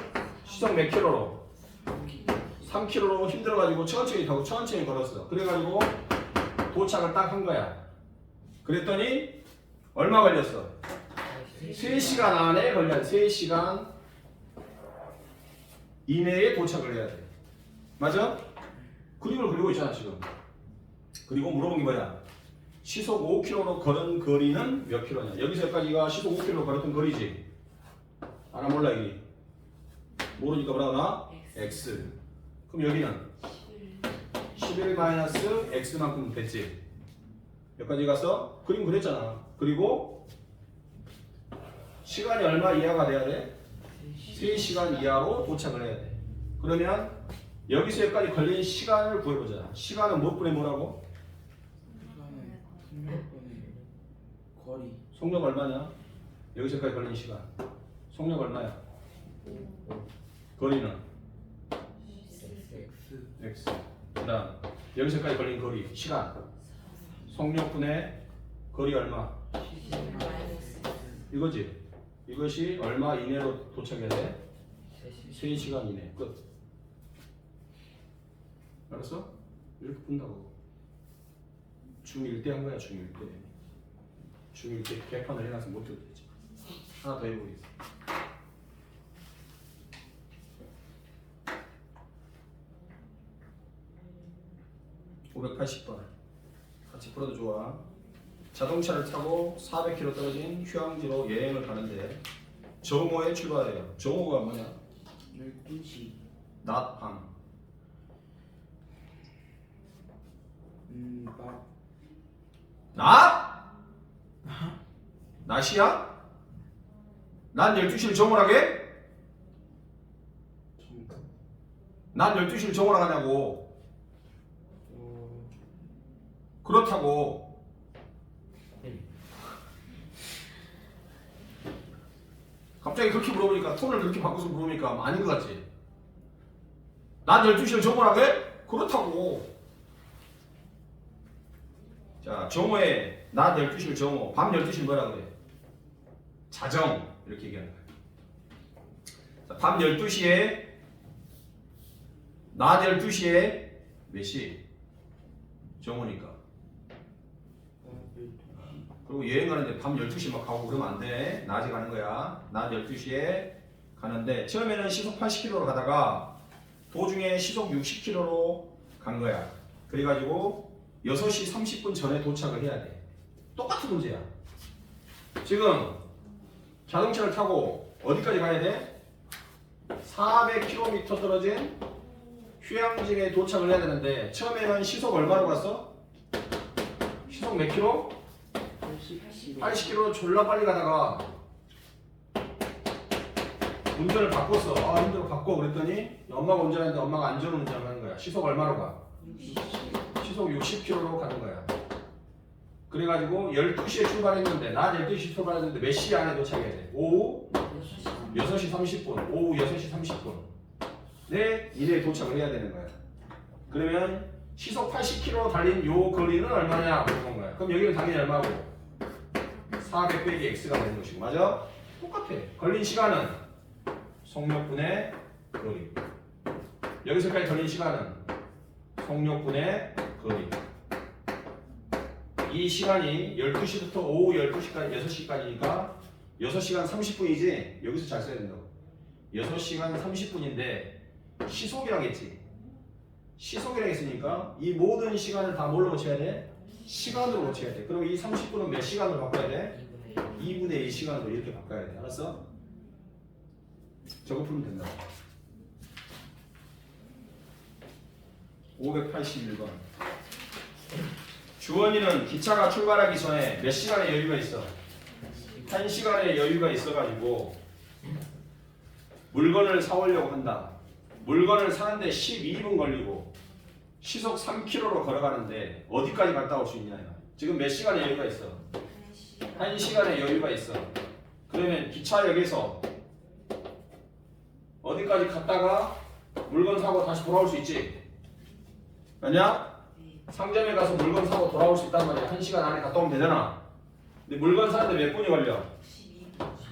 시속 몇 킬로로? 3km로 힘들어가지고 천천히 가고 천천히 걸었어. 그래가지고 도착을 딱 한 거야. 그랬더니 얼마 걸렸어? 3시간 안에 걸려. 3시간 이내에 도착을 해야 돼. 맞아? 그림을 그리고 있잖아 지금. 그리고 물어본 게 뭐야? 시속 5km로 걸은 거리는 몇 킬로냐? 여기서 여기까지가 시속 5km로 걸었던 거리지. 알아 몰라 이게. 모르니까 뭐라고 나와? X. 그럼 여기는 11-X만큼 됐지. 여기까지 가서 그림 그렸잖아. 그리고 시간이 얼마 이하가 돼야 돼? 3시간 이하로 도착을 해야 돼. 그러면 여기서 여기까지 걸린 시간을 구해보자. 시간은 몇 분의 뭐라고? 거리. 속력 얼마냐? 여기서 여기까지 걸린 시간. 속력 얼마야? 거리는? X. 그 다음 여기서까지 걸린 거리, 시간. 속력분의 거리 얼마? 이거지? 이것이 얼마 이내로 도착해야 돼? 3시간 이내. 끝. 알았어? 이렇게 푼다고. 중1 때 한 거야, 중1 때. 중1 때 개판을 해놔서 못 해도 되지. 하나 더 해보겠습니다. (580번) 같이 풀어도 좋아. 자동차를 타고 400km 떨어진 휴양지로 여행을 가는데 정오에 출발해요. 정오가 뭐냐? 12시. 낮, 밤. 밤. 낮? 낮이야? 난 12시를 정오라게? 난 12시를 정오라가냐고. 그렇다고. 갑자기 그렇게 물어보니까 톤을 그렇게 바꿔서 물어보니까 아닌 것 같지? 난 12시를 정오라게? 그렇다고. 자, 정오에 낮 12시를 정오, 밤 12시를 뭐라 그래? 자정 이렇게 얘기하는 거예요. 자, 밤 12시에 낮 12시에 몇 시? 정오니까. 그리고 여행 가는데 밤 12시 막 가고 그러면 안 돼. 낮에 가는 거야. 낮 12시에 가는데 처음에는 시속 80km로 가다가 도중에 시속 60km로 간 거야. 그래가지고 6시 30분 전에 도착을 해야 돼. 똑같은 문제야. 지금 자동차를 타고 어디까지 가야 돼? 400km 떨어진 휴양지에 도착을 해야 되는데 처음에는 시속 얼마로 갔어? 시속 몇 킬로? 80km 졸라 빨리 가다가 운전을 바꿨어. 아 힘들어 바꿔 그랬더니 엄마가 운전하는데 엄마가 안전 운전을 하는 거야. 시속 얼마로 가? 시속 60km로 가는 거야. 그래가지고 12시에 출발했는데 낮 12시 출발했는데 몇 시 안에 도착해야 돼? 오후 6시 30분. 오후 6시 30분. 네, 이내에 도착을 해야 되는 거야. 그러면 시속 80km 달린 요 거리는 얼마냐? 그런 거야. 그럼 여기는 당연히 얼마고? 400 빼기 x가 되는 것이고, 맞아? 똑같아. 걸린 시간은 속력분의 거리. 여기서까지 걸린 시간은 속력분의 거리. 이 시간이 12시부터 오후 12시까지 6시까지니까 6시간 30분이지? 여기서 잘 써야 된다고. 6시간 30분인데 시속이라고 했지. 시속이라고 했으니까 이 모든 시간을 다 뭘로 고쳐야 돼? 시간으로 고쳐야 돼. 그럼 이 30분은 몇 시간으로 바꿔야 돼? 2분의 1 시간으로 이렇게 바꿔야 돼. 알았어? 저거 풀면 된다. 581번. 주원이는 기차가 출발하기 전에 몇 시간의 여유가 있어? 1시간의 여유가 있어가지고 물건을 사오려고 한다. 물건을 사는데 12분 걸리고 시속 3km로 걸어가는데 어디까지 갔다 올 수 있냐? 지금 몇 시간의 여유가 있어? 1시간의 여유가 있어. 그러면 기차역에서 어디까지 갔다가 물건 사고 다시 돌아올 수 있지? 아니야? 상점에 가서 물건 사고 돌아올 수 있단 말이야. 1시간 안에 갔다 오면 되잖아. 근데 물건 사는데 몇 분이 걸려?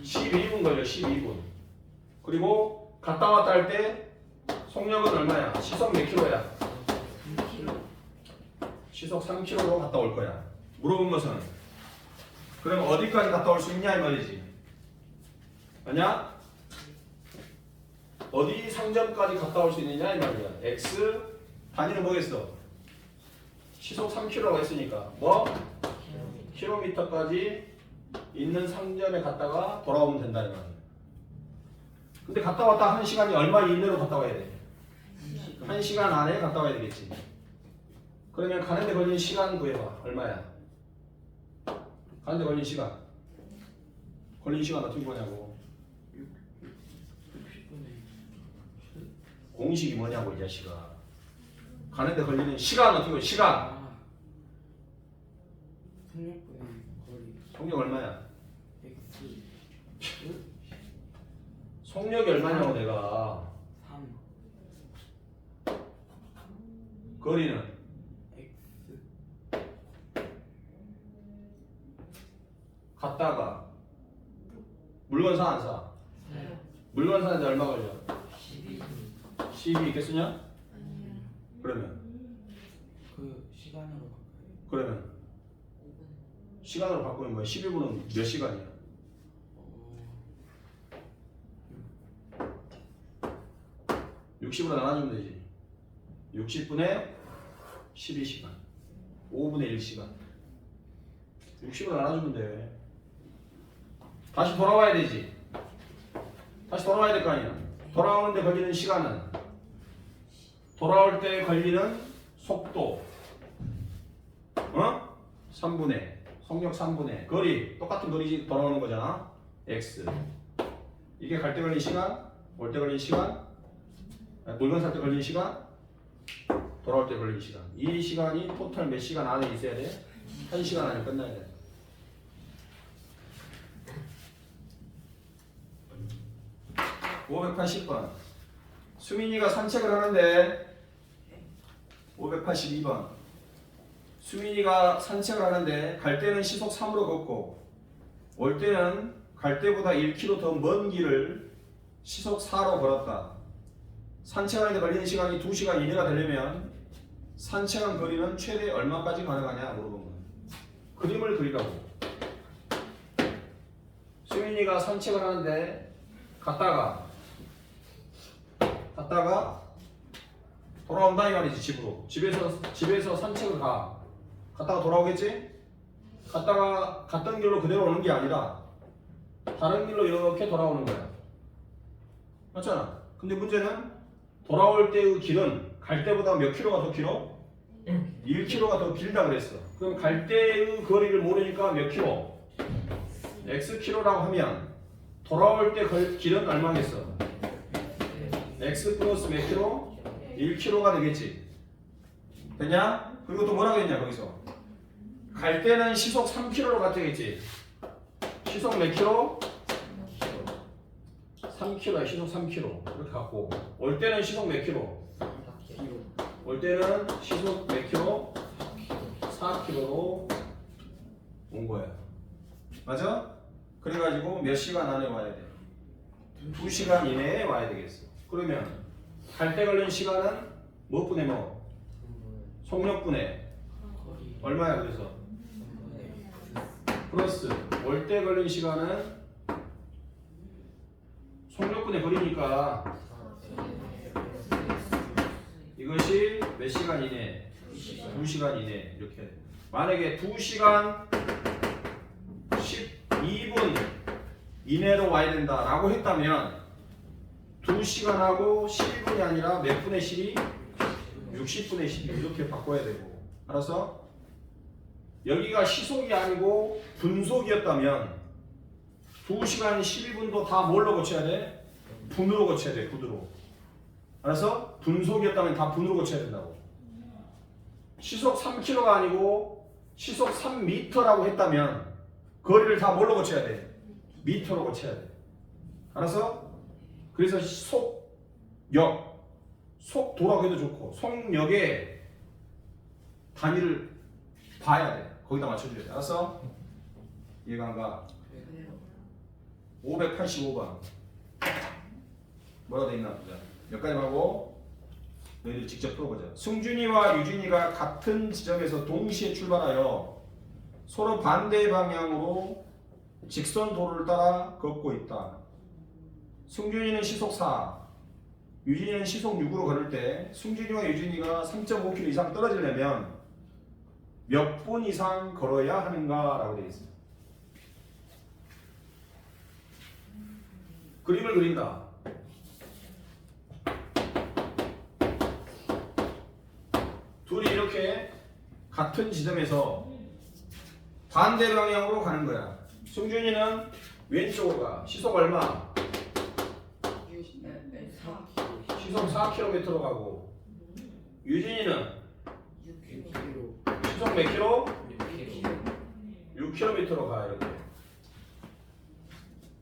12분 걸려. 12분. 그리고 갔다 왔다 할 때 속력은 얼마야? 시속 몇 킬로야? 시속 3km로 갔다 올 거야. 물어본 것은 그럼 어디까지 갔다 올 수 있냐 이 말이지. 아니야? 어디 상점까지 갔다 올 수 있느냐 이 말이야. X 단위는 뭐겠어? 시속 3km라고 했으니까 뭐? 킬로미터까지 있는 상점에 갔다가 돌아오면 된다 이 말이야. 근데 갔다 왔다 1시간이 얼마 이내로 갔다 와야 돼? 1시간 안에 갔다 와야 되겠지. 그러면 가는데 걸린 시간 구해봐. 얼마야? 가는데 걸린 시간. 걸린 시간 어떻게 보냐고. 공식이 뭐냐고 이 자식아. 가는데 걸리는 시간 어떻게 보냐. 시간. 속력분의 거리. 속력 얼마야? X 속력이 얼마냐고 내가. 3 거리는 X 갔다가 물건 사 안 사? 사요. 물건 사는데 얼마 걸려? 12분. 12 있겠으냐? 아니요. 그러면 그 시간으로 바꿔요. 그러면 5분. 시간으로 바꾸면 뭐야? 12분은 몇 시간이야? 어, 60으로 나눠주면 되지. 60분의 12시간. 5분의 1시간. 60으로 나눠주면 돼. 다시 돌아와야 되지. 다시 돌아와야 될 거 아니야. 돌아오는데 걸리는 시간은 돌아올 때 걸리는 속도. 3분의 속력 3분의 거리. 똑같은 거리지 돌아오는 거잖아. X. 이게 갈 때 걸린 시간, 올 때 걸린 시간, 물건 살 때 걸린 시간, 돌아올 때 걸린 시간. 이 시간이 토탈 몇 시간 안에 있어야 돼? 1시간 안에 끝나야 돼. (580번) 수민이가 산책을 하는데 582번 수민이가 산책을 하는데 갈 때는 시속 3으로 걷고 올 때는 갈 때보다 1km 더 먼 길을 시속 4로 걸었다. 산책하는데 걸리는 시간이 2시간 이내가 되려면 산책한 거리는 최대 얼마까지 가능하냐 물어본 거야. 그림을 그리라고. 수민이가 산책을 하는데 갔다가 돌아온다 이 말이지. 집으로. 집에서 산책을 갔다가 돌아오겠지? 갔다가 갔던 길로 그대로 오는 게 아니라 다른 길로 이렇게 돌아오는 거야. 맞잖아. 근데 문제는 돌아올 때의 길은 갈 때보다 몇 킬로가 더 길어? 1km가 더 길다 그랬어. 그럼 갈 때의 거리를 모르니까 몇 킬로? x 킬로라고 하면 돌아올 때 길은 얼마겠어? x 플러스 몇 킬로? 1km가 되겠지. 됐냐? 그리고 또 뭐라고 했냐 거기서? 갈 때는 시속 3km로 갔겠지. 시속 몇 킬로? 3km야. 시속 3km 이렇게 갖고 올 때는 시속 몇 킬로? 올 때는 시속 몇 킬로? 4km로 온 거야. 맞아? 그래가지고 몇 시간 안에 와야 돼? 2시간 이내에 와야 되겠어. 그러면 갈 때 걸린 시간은 뭐 분의 뭐? 속력분의 얼마야 그래서? 플러스 올 때 걸린 시간은 속력분의 거리니까 이것이 몇 시간 이내? 2시간 이내. 이렇게 만약에 2시간 12분 이내로 와야 된다 라고 했다면 2시간하고 12분이 아니라 몇 분의 12? 60분의 12 이렇게 바꿔야 되고. 알았어? 여기가 시속이 아니고 분속이었다면 2시간 12분도 다 뭘로 고쳐야 돼? 분으로 고쳐야 돼. 분으로. 알았어? 분속이었다면 다 분으로 고쳐야 된다고. 시속 3km가 아니고 시속 3m라고 했다면 거리를 다 뭘로 고쳐야 돼? 미터로 고쳐야 돼. 알았어? 그래서 속도라고 해도 좋고 속력의 단위를 봐야 돼. 거기다 맞춰줘야 돼. 알았어? 이해가 안 가? 585번 뭐라고 돼 있나 보자. 몇 가지 하고 너희들 직접 풀어보자. 승준이와 유진이가 같은 지점에서 동시에 출발하여 서로 반대 방향으로 직선 도로를 따라 걷고 있다. 승준이는 시속 4, 유진이는 시속 6으로 걸을 때 승준이와 유진이가 3.5km 이상 떨어지려면 몇 분 이상 걸어야 하는가? 라고 되어 있습니다. 그림을 그린다. 둘이 이렇게 같은 지점에서 반대 방향으로 가는 거야. 승준이는 왼쪽으로 가. 시속 얼마? 시속 4km로 가고 유진이는 시속 몇 킬로? 6km로 가. 이렇게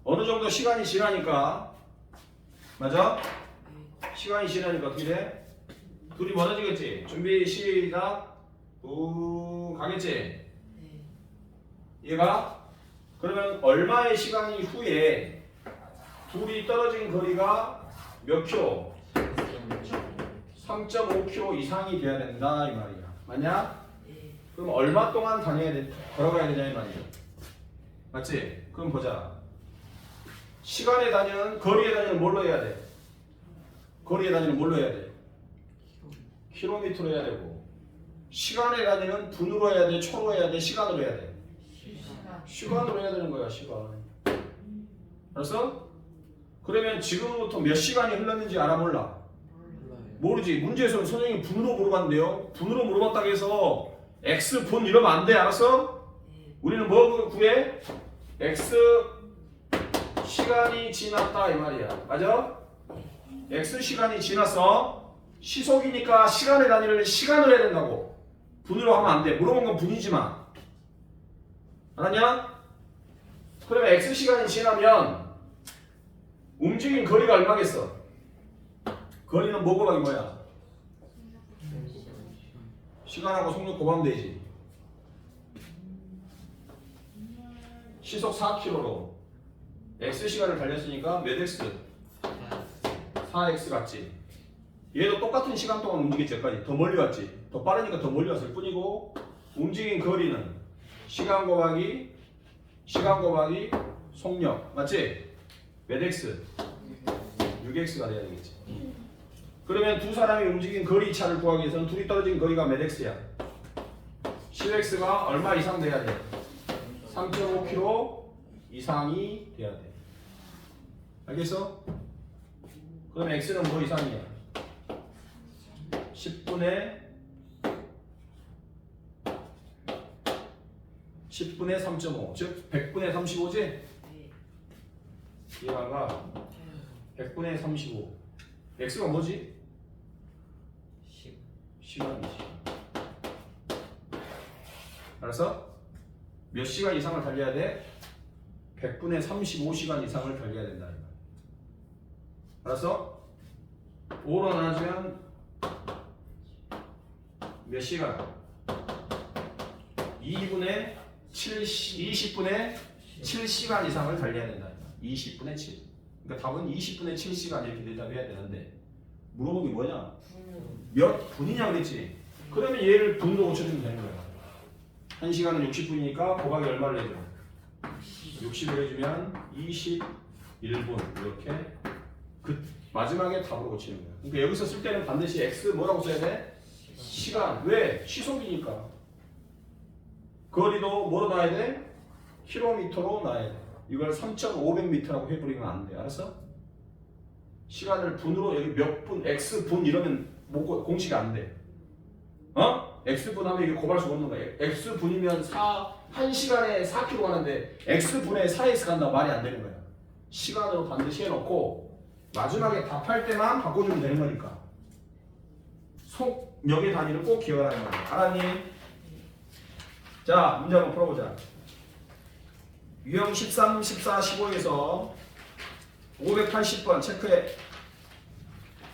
어느 정도 시간이 지나니까 맞아? 시간이 지나니까 어떻게 돼? 둘이 멀어지겠지? 준비 시작. 가겠지? 얘가 그러면 얼마의 시간이 후에 둘이 떨어진 거리가 몇 킬로? 3.5km 이상이 돼야 된다 이 말이야. 맞냐? 그럼 얼마 동안 걸어가야 되냐 이 말이야. 맞지? 그럼 보자. 시간의 단위는 거리의 단위는 뭘로 해야 돼? 거리의 단위는 뭘로 해야 돼? 킬로미터로 해야 되고 시간의 단위는 분으로 해야 돼? 초로 해야 돼? 시간으로 해야 돼? 시간으로 해야 되는 거야. 시간. 알았어? 그러면 지금부터 몇 시간이 흘렀는지 알아 몰라? 모르지. 문제에서는 선생님이 분으로 물어봤는데요. 분으로 분으로 해서 x분 이러면 안 돼. 알았어? 우리는 뭐 구해? x 시간이 지났다 이 말이야. 맞아? x 시간이 지났어. 시속이니까 시간의 단위를 시간으로 해야 된다고. 분으로 하면 안 돼. 물어본 건 분이지만. 알았냐? 그러면 x 시간이 지나면 움직인 거리가 얼마겠어? 거리는 뭐 곱하기 뭐야? 시간하고 속력 곱하면 되지. 시속 4km로 X시간을 달렸으니까 몇 X? 4X 같지? 얘도 똑같은 시간 동안 움직였지 여기까지. 더 멀리 왔지? 더 빠르니까 더 멀리 왔을 뿐이고 움직인 거리는 시간 곱하기 속력 맞지? 몇 X? 6X가 돼야 되겠지. 그러면 두 사람이 움직인 거리 차를 구하기 위해서는 둘이 떨어진 거리가 몇 X야? 10X가 얼마 이상 돼야 돼? 3.5km 이상이 돼야 돼. 알겠어? 그럼 X는 뭐 이상이야? 10분의 3.5 즉 100분의 35지? 네. 이해가 100분의 35 X가 뭐지? 10. 시간이지. 알았어? 몇 시간 이상을 달려야 돼? 100분의 35시간 이상을 달려야 된다. 알았어? 5로 나눠주면 몇 시간? 20분의 7시간 이상을 달려야 된다. 20분의 7. 그러니까 답은 20분의 7시간 이렇게 대답해야 되는데 물어본 게 뭐냐? 몇 분이냐 그랬지? 그러면 얘를 분으로 고쳐주면 되는 거야. 1시간은 60분이니까 곱하기 얼마를 해줘? 60을 해주면 21분 이렇게 그 마지막에 답으로 고치는 거야. 그러니까 여기서 쓸 때는 반드시 x 뭐라고 써야 돼? 시간. 왜? 시속이니까. 거리도 뭐로 놔야 돼? 킬로미터로 놔야 돼. 이걸 3,500m라고 해버리면 안 돼. 알았어? 시간을 분으로 여기 몇 분, x분 이러면 공식이 안 돼. 어? x분 하면 이게 곱할 수가 없는 거야. x분이면 1시간에 4km 가는데 x분에 4x 간다 말이 안 되는 거야. 시간으로 반드시 해놓고 마지막에 답할 때만 바꿔주면 되는 거니까. 속력의 단위를 꼭 기억하라는 거야. 알았니? 자, 문제 한번 풀어보자. 유형 13, 14, 15에서 580번 체크해.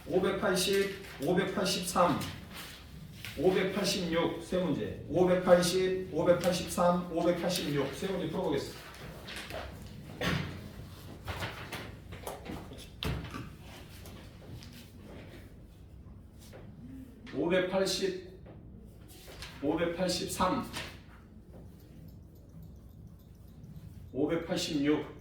580, 583, 586 세 문제. 580, 583, 586 세 문제 풀어보겠습니다. 580, 583, 586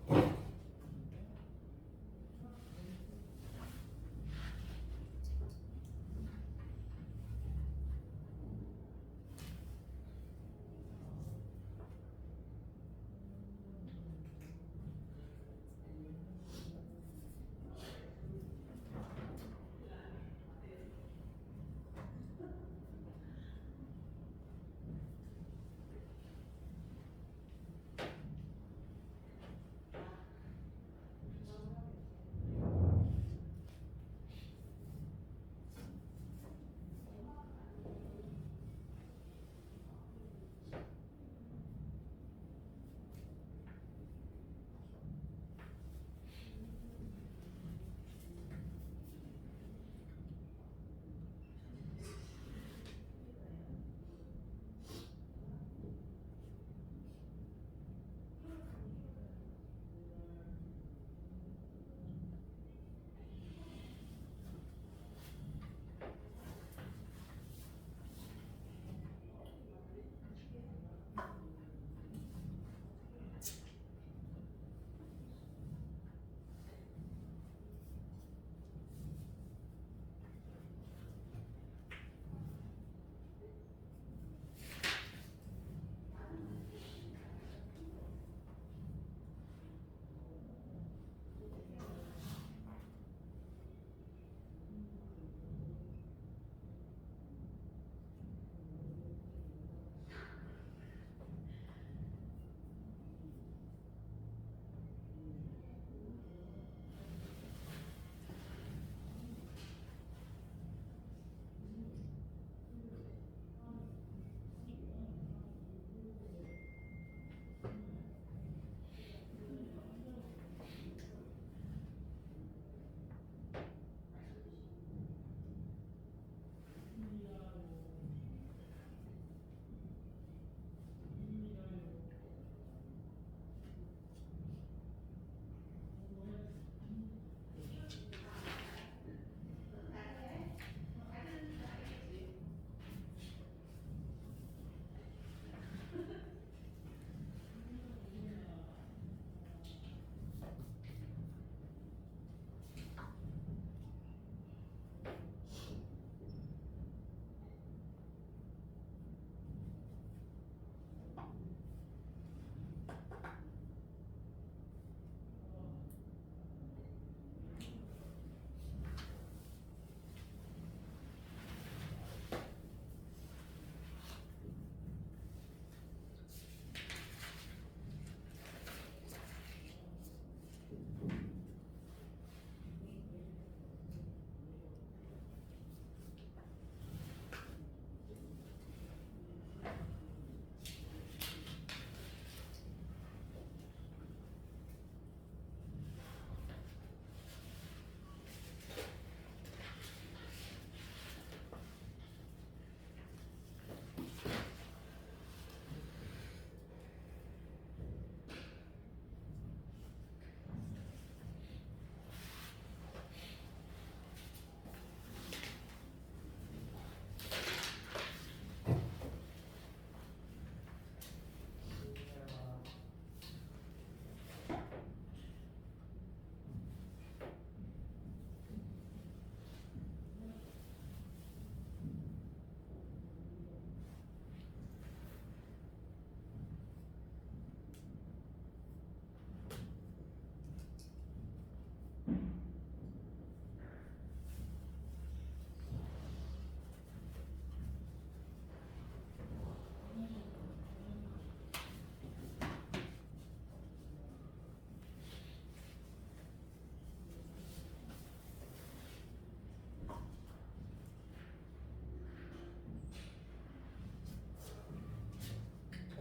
5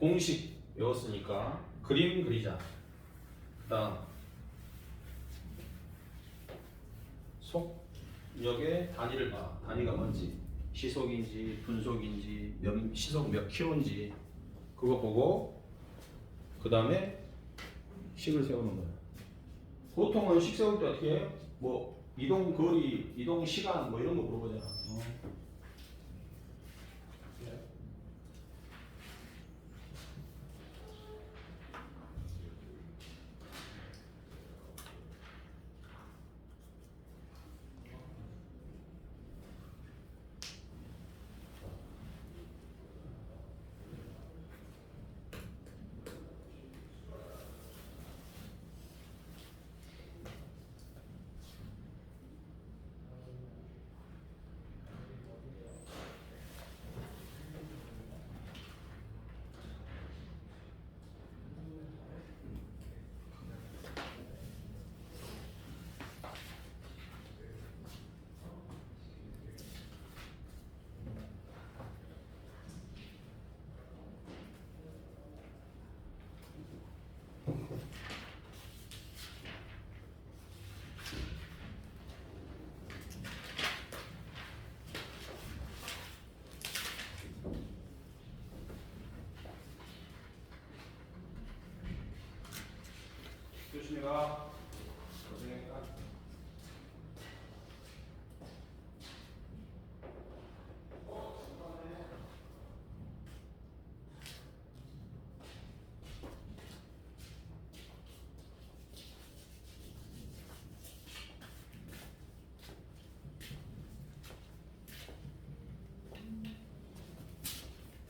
공식 외웠으니까 그림 그리자. 그다음 속력의 단위를 봐. 단위가 뭔지, 시속인지 분속인지 시속 몇 킬로인지 그거 보고 그 다음에 식을 세우는 거야. 보통은 식 세울 때 어떻게 해요? 뭐 이동 거리, 이동 시간 뭐 이런 거 물어보잖아. 조심히 가. 고생했다.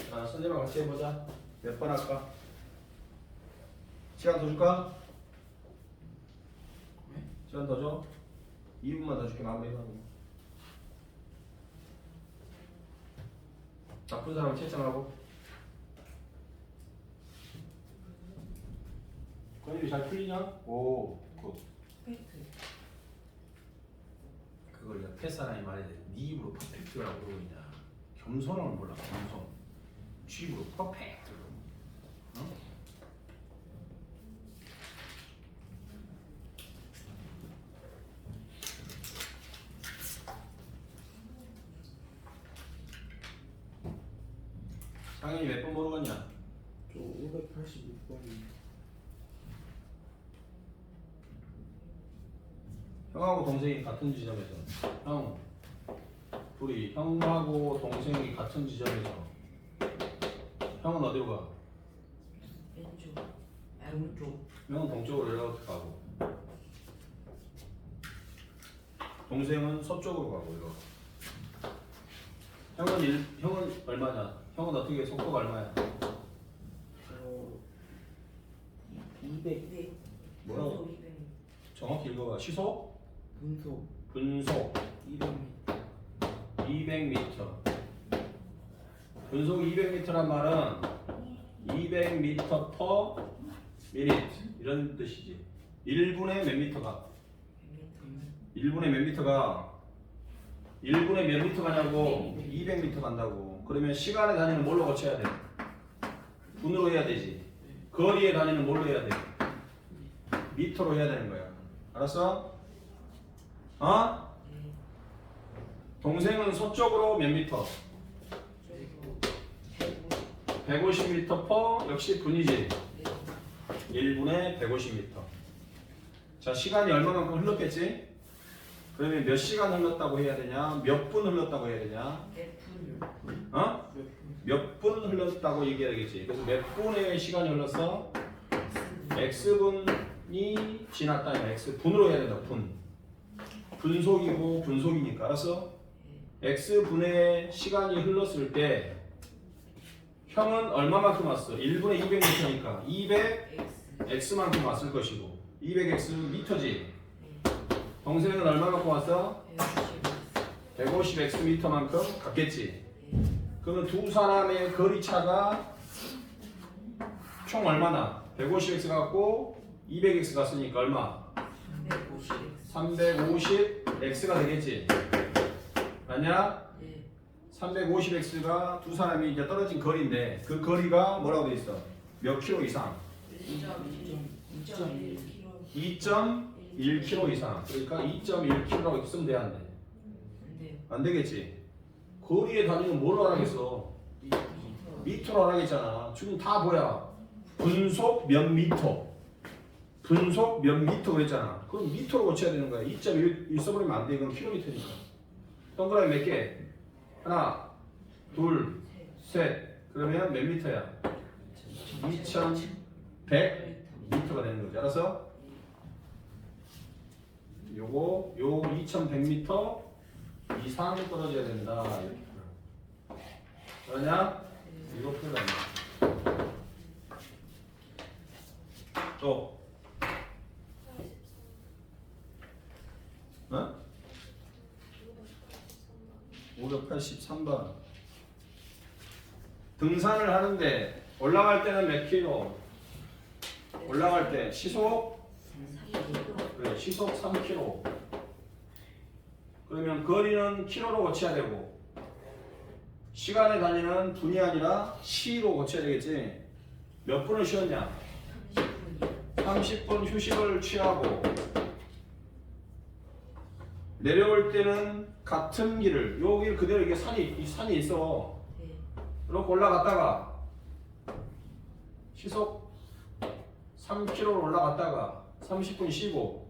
자, 선생님랑 같이 해보자. 몇 번 할까? 시간 더 줄까? 시간 더 줘? 2분만 더 줄게. 마무리하고. 나쁜 사람 채점하고. 건일이 잘 풀리냐? 오, 굿. 그걸 옆에 사람이 말해야 돼. 네 입으로 퍼펙트라고 그러고 있냐. 겸손함을 몰라. 겸손. 쥐 입으로 퍼펙트. 어? 상현이 몇 번 보러 갔냐? 저 586번이 형하고 동생이 같은 지점에서 형 둘이 형하고 동생이 같은 지점에서 형은 어디로 가? 왼쪽. 오른쪽. 형은 동쪽으로 이렇게 가고 동생은 서쪽으로 가고 이렇게. 형은 얼마냐? 형은 어떻게 속도가 얼마야? 200 네. 뭐라고? 분속 200. 정확히 읽어봐. 시속? 분속 분속 200m 200m. 분속 200m란 말은 200m per minute 이런 뜻이지. 1분에 몇 미터가? 1분에 몇 미터가? 1분에 몇 미터 가냐고? 200m 간다고. 그러면 시간의 단위는 뭘로 고쳐야 돼? 분으로 해야 되지. 거리의 단위는 뭘로 해야 돼? 미터로 해야 되는 거야. 알았어? 어? 동생은 서쪽으로 몇 미터? 150m 퍼 역시 분이지. 1분에 150m. 자, 시간이 얼마만큼 흘렀겠지? 그러면 몇 시간 흘렀다고 해야 되냐? 몇 분 흘렀다고 해야 되냐? 어? 몇 분 흘렀다고 얘기해야 되겠지. 그래서 몇 분의 시간이 흘렀어? X분이 지났다. X분으로 해야 된다. 분. 분속이고 분속이니까. 알았어? X분의 시간이 흘렀을 때 형은 얼마만큼 왔어? 1분에 200m니까 200X만큼 왔을 것이고 200X 미터지. 동생은 얼마만큼 왔어? 150X미터만큼 갔겠지. 그러면 두 사람의 거리차가 총 얼마나? 150X 갔고 200X 갔으니까 얼마? 350X가 되겠지. 아니야? 350x가 두 사람이 이제 떨어진 거리인데 그 거리가 뭐라고 돼 있어? 몇 킬로 이상? 2.1km 이상. 그러니까 2.1km라고 쓰면 돼, 안 돼? 안 되겠지. 거리의 단위는 뭐로 하라겠어? 미터로 하라겠잖아. 지금 다 뭐야? 분속 몇 미터. 분속 몇 미터 그랬잖아. 그럼 미터로 고쳐야 되는 거야. 2.1 써버리면 안 돼. 이건 킬로미터니까. 동그라미 몇 개? 하나, 둘, 셋. 그러면 몇 미터야? 2100 미터가 되는 거지. 알았어? 요거 요 2100m 이상 떨어져야 된다. 이렇게. 그러냐? 이거 풀어야 돼. 또. 어? 583번. 등산을 하는데 올라갈 때는 몇 킬로? 올라갈 때 시속 그래, 시속 3km. 그러면 거리는 킬로로 고쳐야 되고 시간의 단위는 분이 아니라 시로 고쳐야 되겠지. 몇 분을 쉬었냐? 30분 휴식을 취하고 내려올 때는 같은 길을 요 길 그대로 이게 산이 있어. 이렇게 올라갔다가 시속 3km로 올라갔다가 30분 쉬고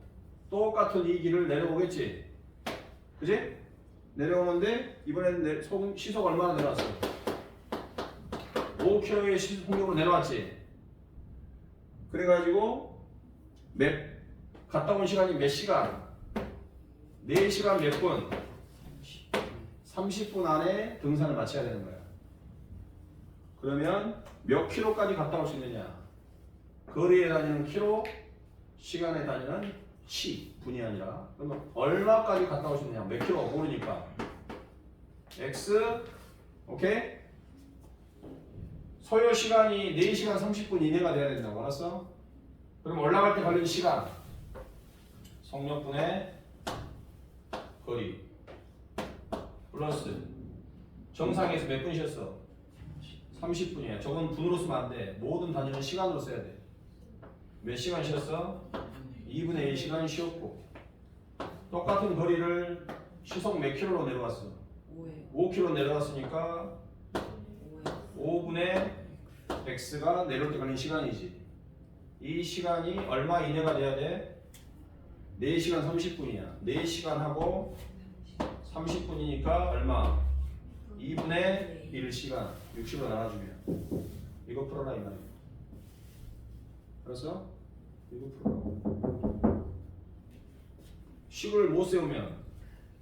똑같은 이 길을 내려오겠지. 그지? 내려오는데 이번에는 시속 얼마나 내려왔어? 5km의 시속 공격으로 내려왔지. 그래가지고 갔다 온 시간이 몇 시간? 4시간 몇 분? 30분 안에 등산을 마쳐야 되는 거야. 그러면 몇 킬로까지 갔다 올 수 있느냐? 거리의 단위는 킬로, 시간의 단위는 시, 분이 아니라. 그러면 얼마까지 갔다 올 수 있느냐? 몇 킬로 모르니까. x, 오케이? 소요 시간이 4시간 30분 이내가 돼야 된다고. 알았어? 그럼 올라갈 때 걸린 시간. 속력분의 거리. 플러스. 정상에서 몇 분 쉬었어? 30분이야. 저건 분으로 쓰면 안 돼. 모든 단위는 시간으로 써야 돼. 몇 시간 쉬었어? 2분의 1시간 쉬었고. 똑같은 거리를 시속 몇 킬로로 내려왔어? 5km 내려왔으니까 5분의 x가 내려올 때 걸린 시간이지. 이 시간이 얼마 이내가 돼야 돼? 4시간 30분이야. 4시간 하고 30분이니까 얼마? 2분의 1시간 60으로 나눠주면 이거 풀어라 이 말이야. 그래서 이거 풀어라. 식을 못 세우면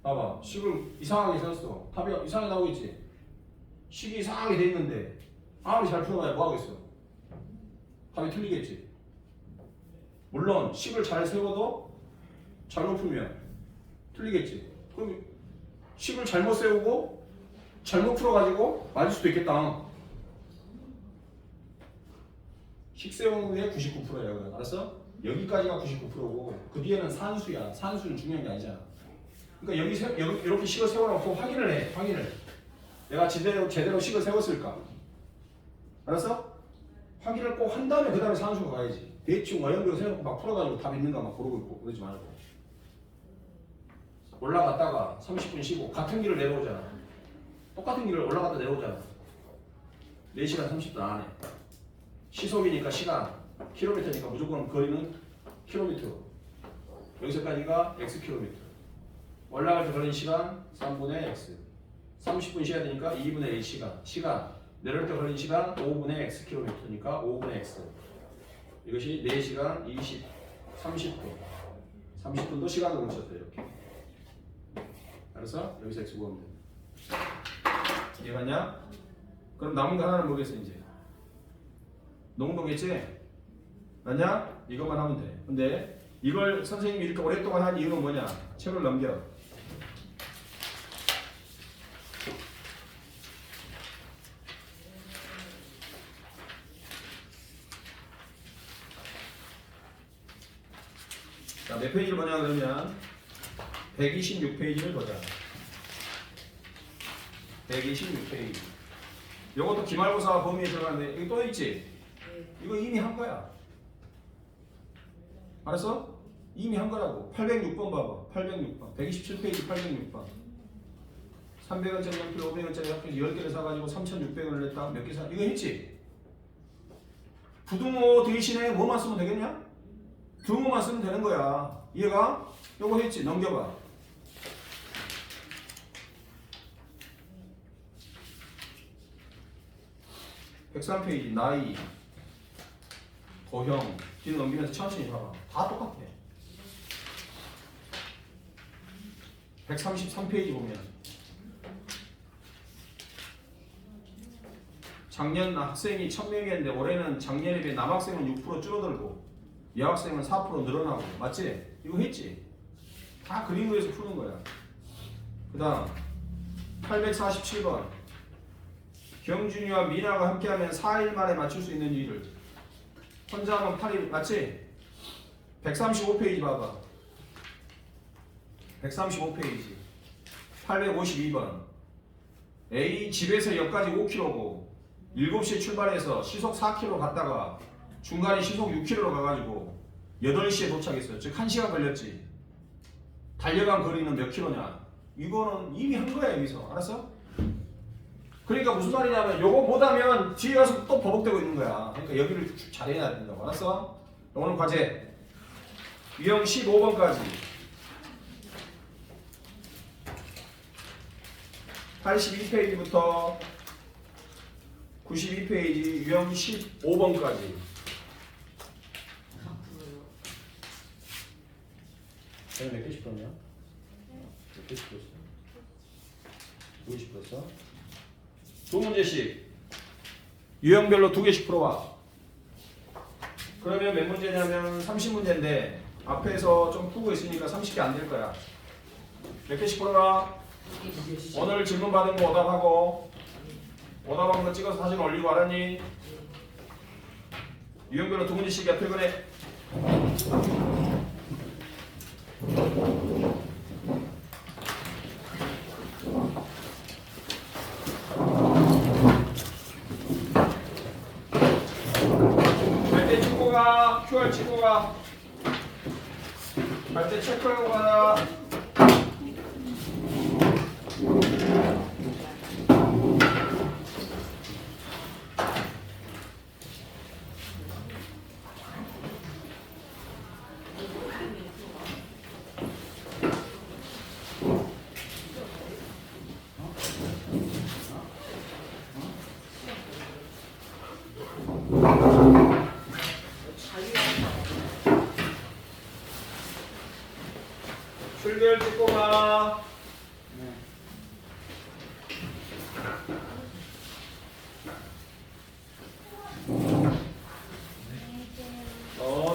봐봐. 식을 이상하게 세웠어. 답이 이상하게 나오겠지. 식이 이상하게 돼 있는데 아무리 잘 풀어봐야 뭐 하겠어. 답이 틀리겠지. 물론 식을 잘 세워도 잘못 풀면 틀리겠지. 그럼 식을 잘못 세우고 잘못 풀어가지고 맞을 수도 있겠다. 식 세우는 게 99%야. 알았어? 여기까지가 99%고 그 뒤에는 산수야. 산수는 중요한 게 아니잖아. 그러니까 여기 이렇게 식을 세워놓고 확인을 해. 확인을. 내가 제대로 식을 세웠을까? 알았어? 확인을 꼭 한 다음에 그 다음에 산수가 가야지. 대충 어연비로 세워놓고 막 풀어가지고 답 있는가 막 고르고 있고 그러지 말고. 올라갔다가 30분 쉬고 같은 길을 내려오잖아. 똑같은 길을 올라갔다 내려오잖아. 4시간 30분 안에. 시속이니까 시간, 킬로미터니까 무조건 거리는 킬로미터. 여기서까지가 x킬로미터. 올라갈 때 걸린 시간 3분의 x. 30분 쉬어야 되니까 2분의 1시간. 시간. 내려올 때 걸린 시간 5분의 x킬로미터니까 5분의 x. 이것이 4시간 30분. 30분도 시간으로 멈췄어요. 이렇게. 알았어? 여기서 x 구하면 돼. 이해갔냐? 그럼 남은 거 하나는 뭐겠어 이제? 농도겠지? 맞냐? 이것만 하면 돼. 근데 이걸 선생님이 이렇게 오랫동안 한 이유는 뭐냐? 책을 넘겨. 자, 몇 페이지를 보냐 그러면 126페이지를 보자. 126페이지. 요것도 기말고사 범위에 들어가는데 이거 또 있지? 네. 이거 이미 한 거야. 알았어? 이미 한 거라고. 806번 봐봐. 806번. 127페이지 806번. 300원짜리 연필 500원짜리 합해서 10개를 사가지고 3,600원을 냈다. 몇 개 사? 이거 했지? 부등호 대신에 뭐만 쓰면 되겠냐? 등호만 쓰면 되는 거야. 이해가? 요거 했지? 넘겨봐. (103페이지) 나이 도형 뒤로 넘기면서 천천히 봐봐. 다 똑같아. 133페이지 보면 작년 학생이 1000명이었는데 올해는 작년에 비해 남학생은 6% 줄어들고 여학생은 4% 늘어나고. 맞지? 이거 했지? 다 그림으로해서 푸는 거야. 그 다음 847번 경준이와 미나가 함께하면 4일 만에 맞출 수 있는 일을 혼자 하면 8일. 맞지? 135페이지 봐봐. 135페이지 852번 A 집에서 역까지 5km고 7시에 출발해서 시속 4km 갔다가 중간에 시속 6km로 가가지고 8시에 도착했어요. 즉 1시간 걸렸지. 달려간 거리는 몇 킬로냐? 이거는 이미 한 거야 여기서. 알았어? 그러니까 무슨 말이냐면 요거 못하면 뒤에 가서 또 버벅대고 있는 거야. 그러니까 여기를 잘해야 된다고. 알았어? 오늘 과제 유형 15번까지 82페이지부터 92페이지 유형 15번까지. 4%요. 쟤는 몇 개씩 풀었냐? 몇 개씩 풀었어? 2개씩 풀었어? 두 문제씩 유형별로 2개씩 풀어와. 그러면 몇 문제냐면 30문제인데 앞에서 좀 풀고 있으니까 30개 안 될 거야. 몇 개씩 풀어라. 오늘 질문 받은 거 오답하고 오답한 거 찍어서 사진 올리고. 알았니? 유형별로 2문제씩이야. 퇴근해. 갈때 찍고 가. QR 찍고 가. 갈 때 체크하고 가라. 출결 찍고 가.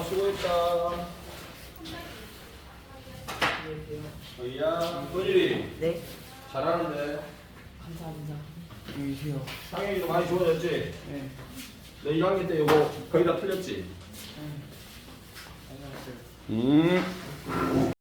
수고했다. 어이야. 도일이 네. 잘하는데. 감사합니다. 안녕히 계세요. 상현이도 많이 좋아졌지? 네. 너 1학년 때 이거 거의 다 틀렸지? 네. 안녕하세요.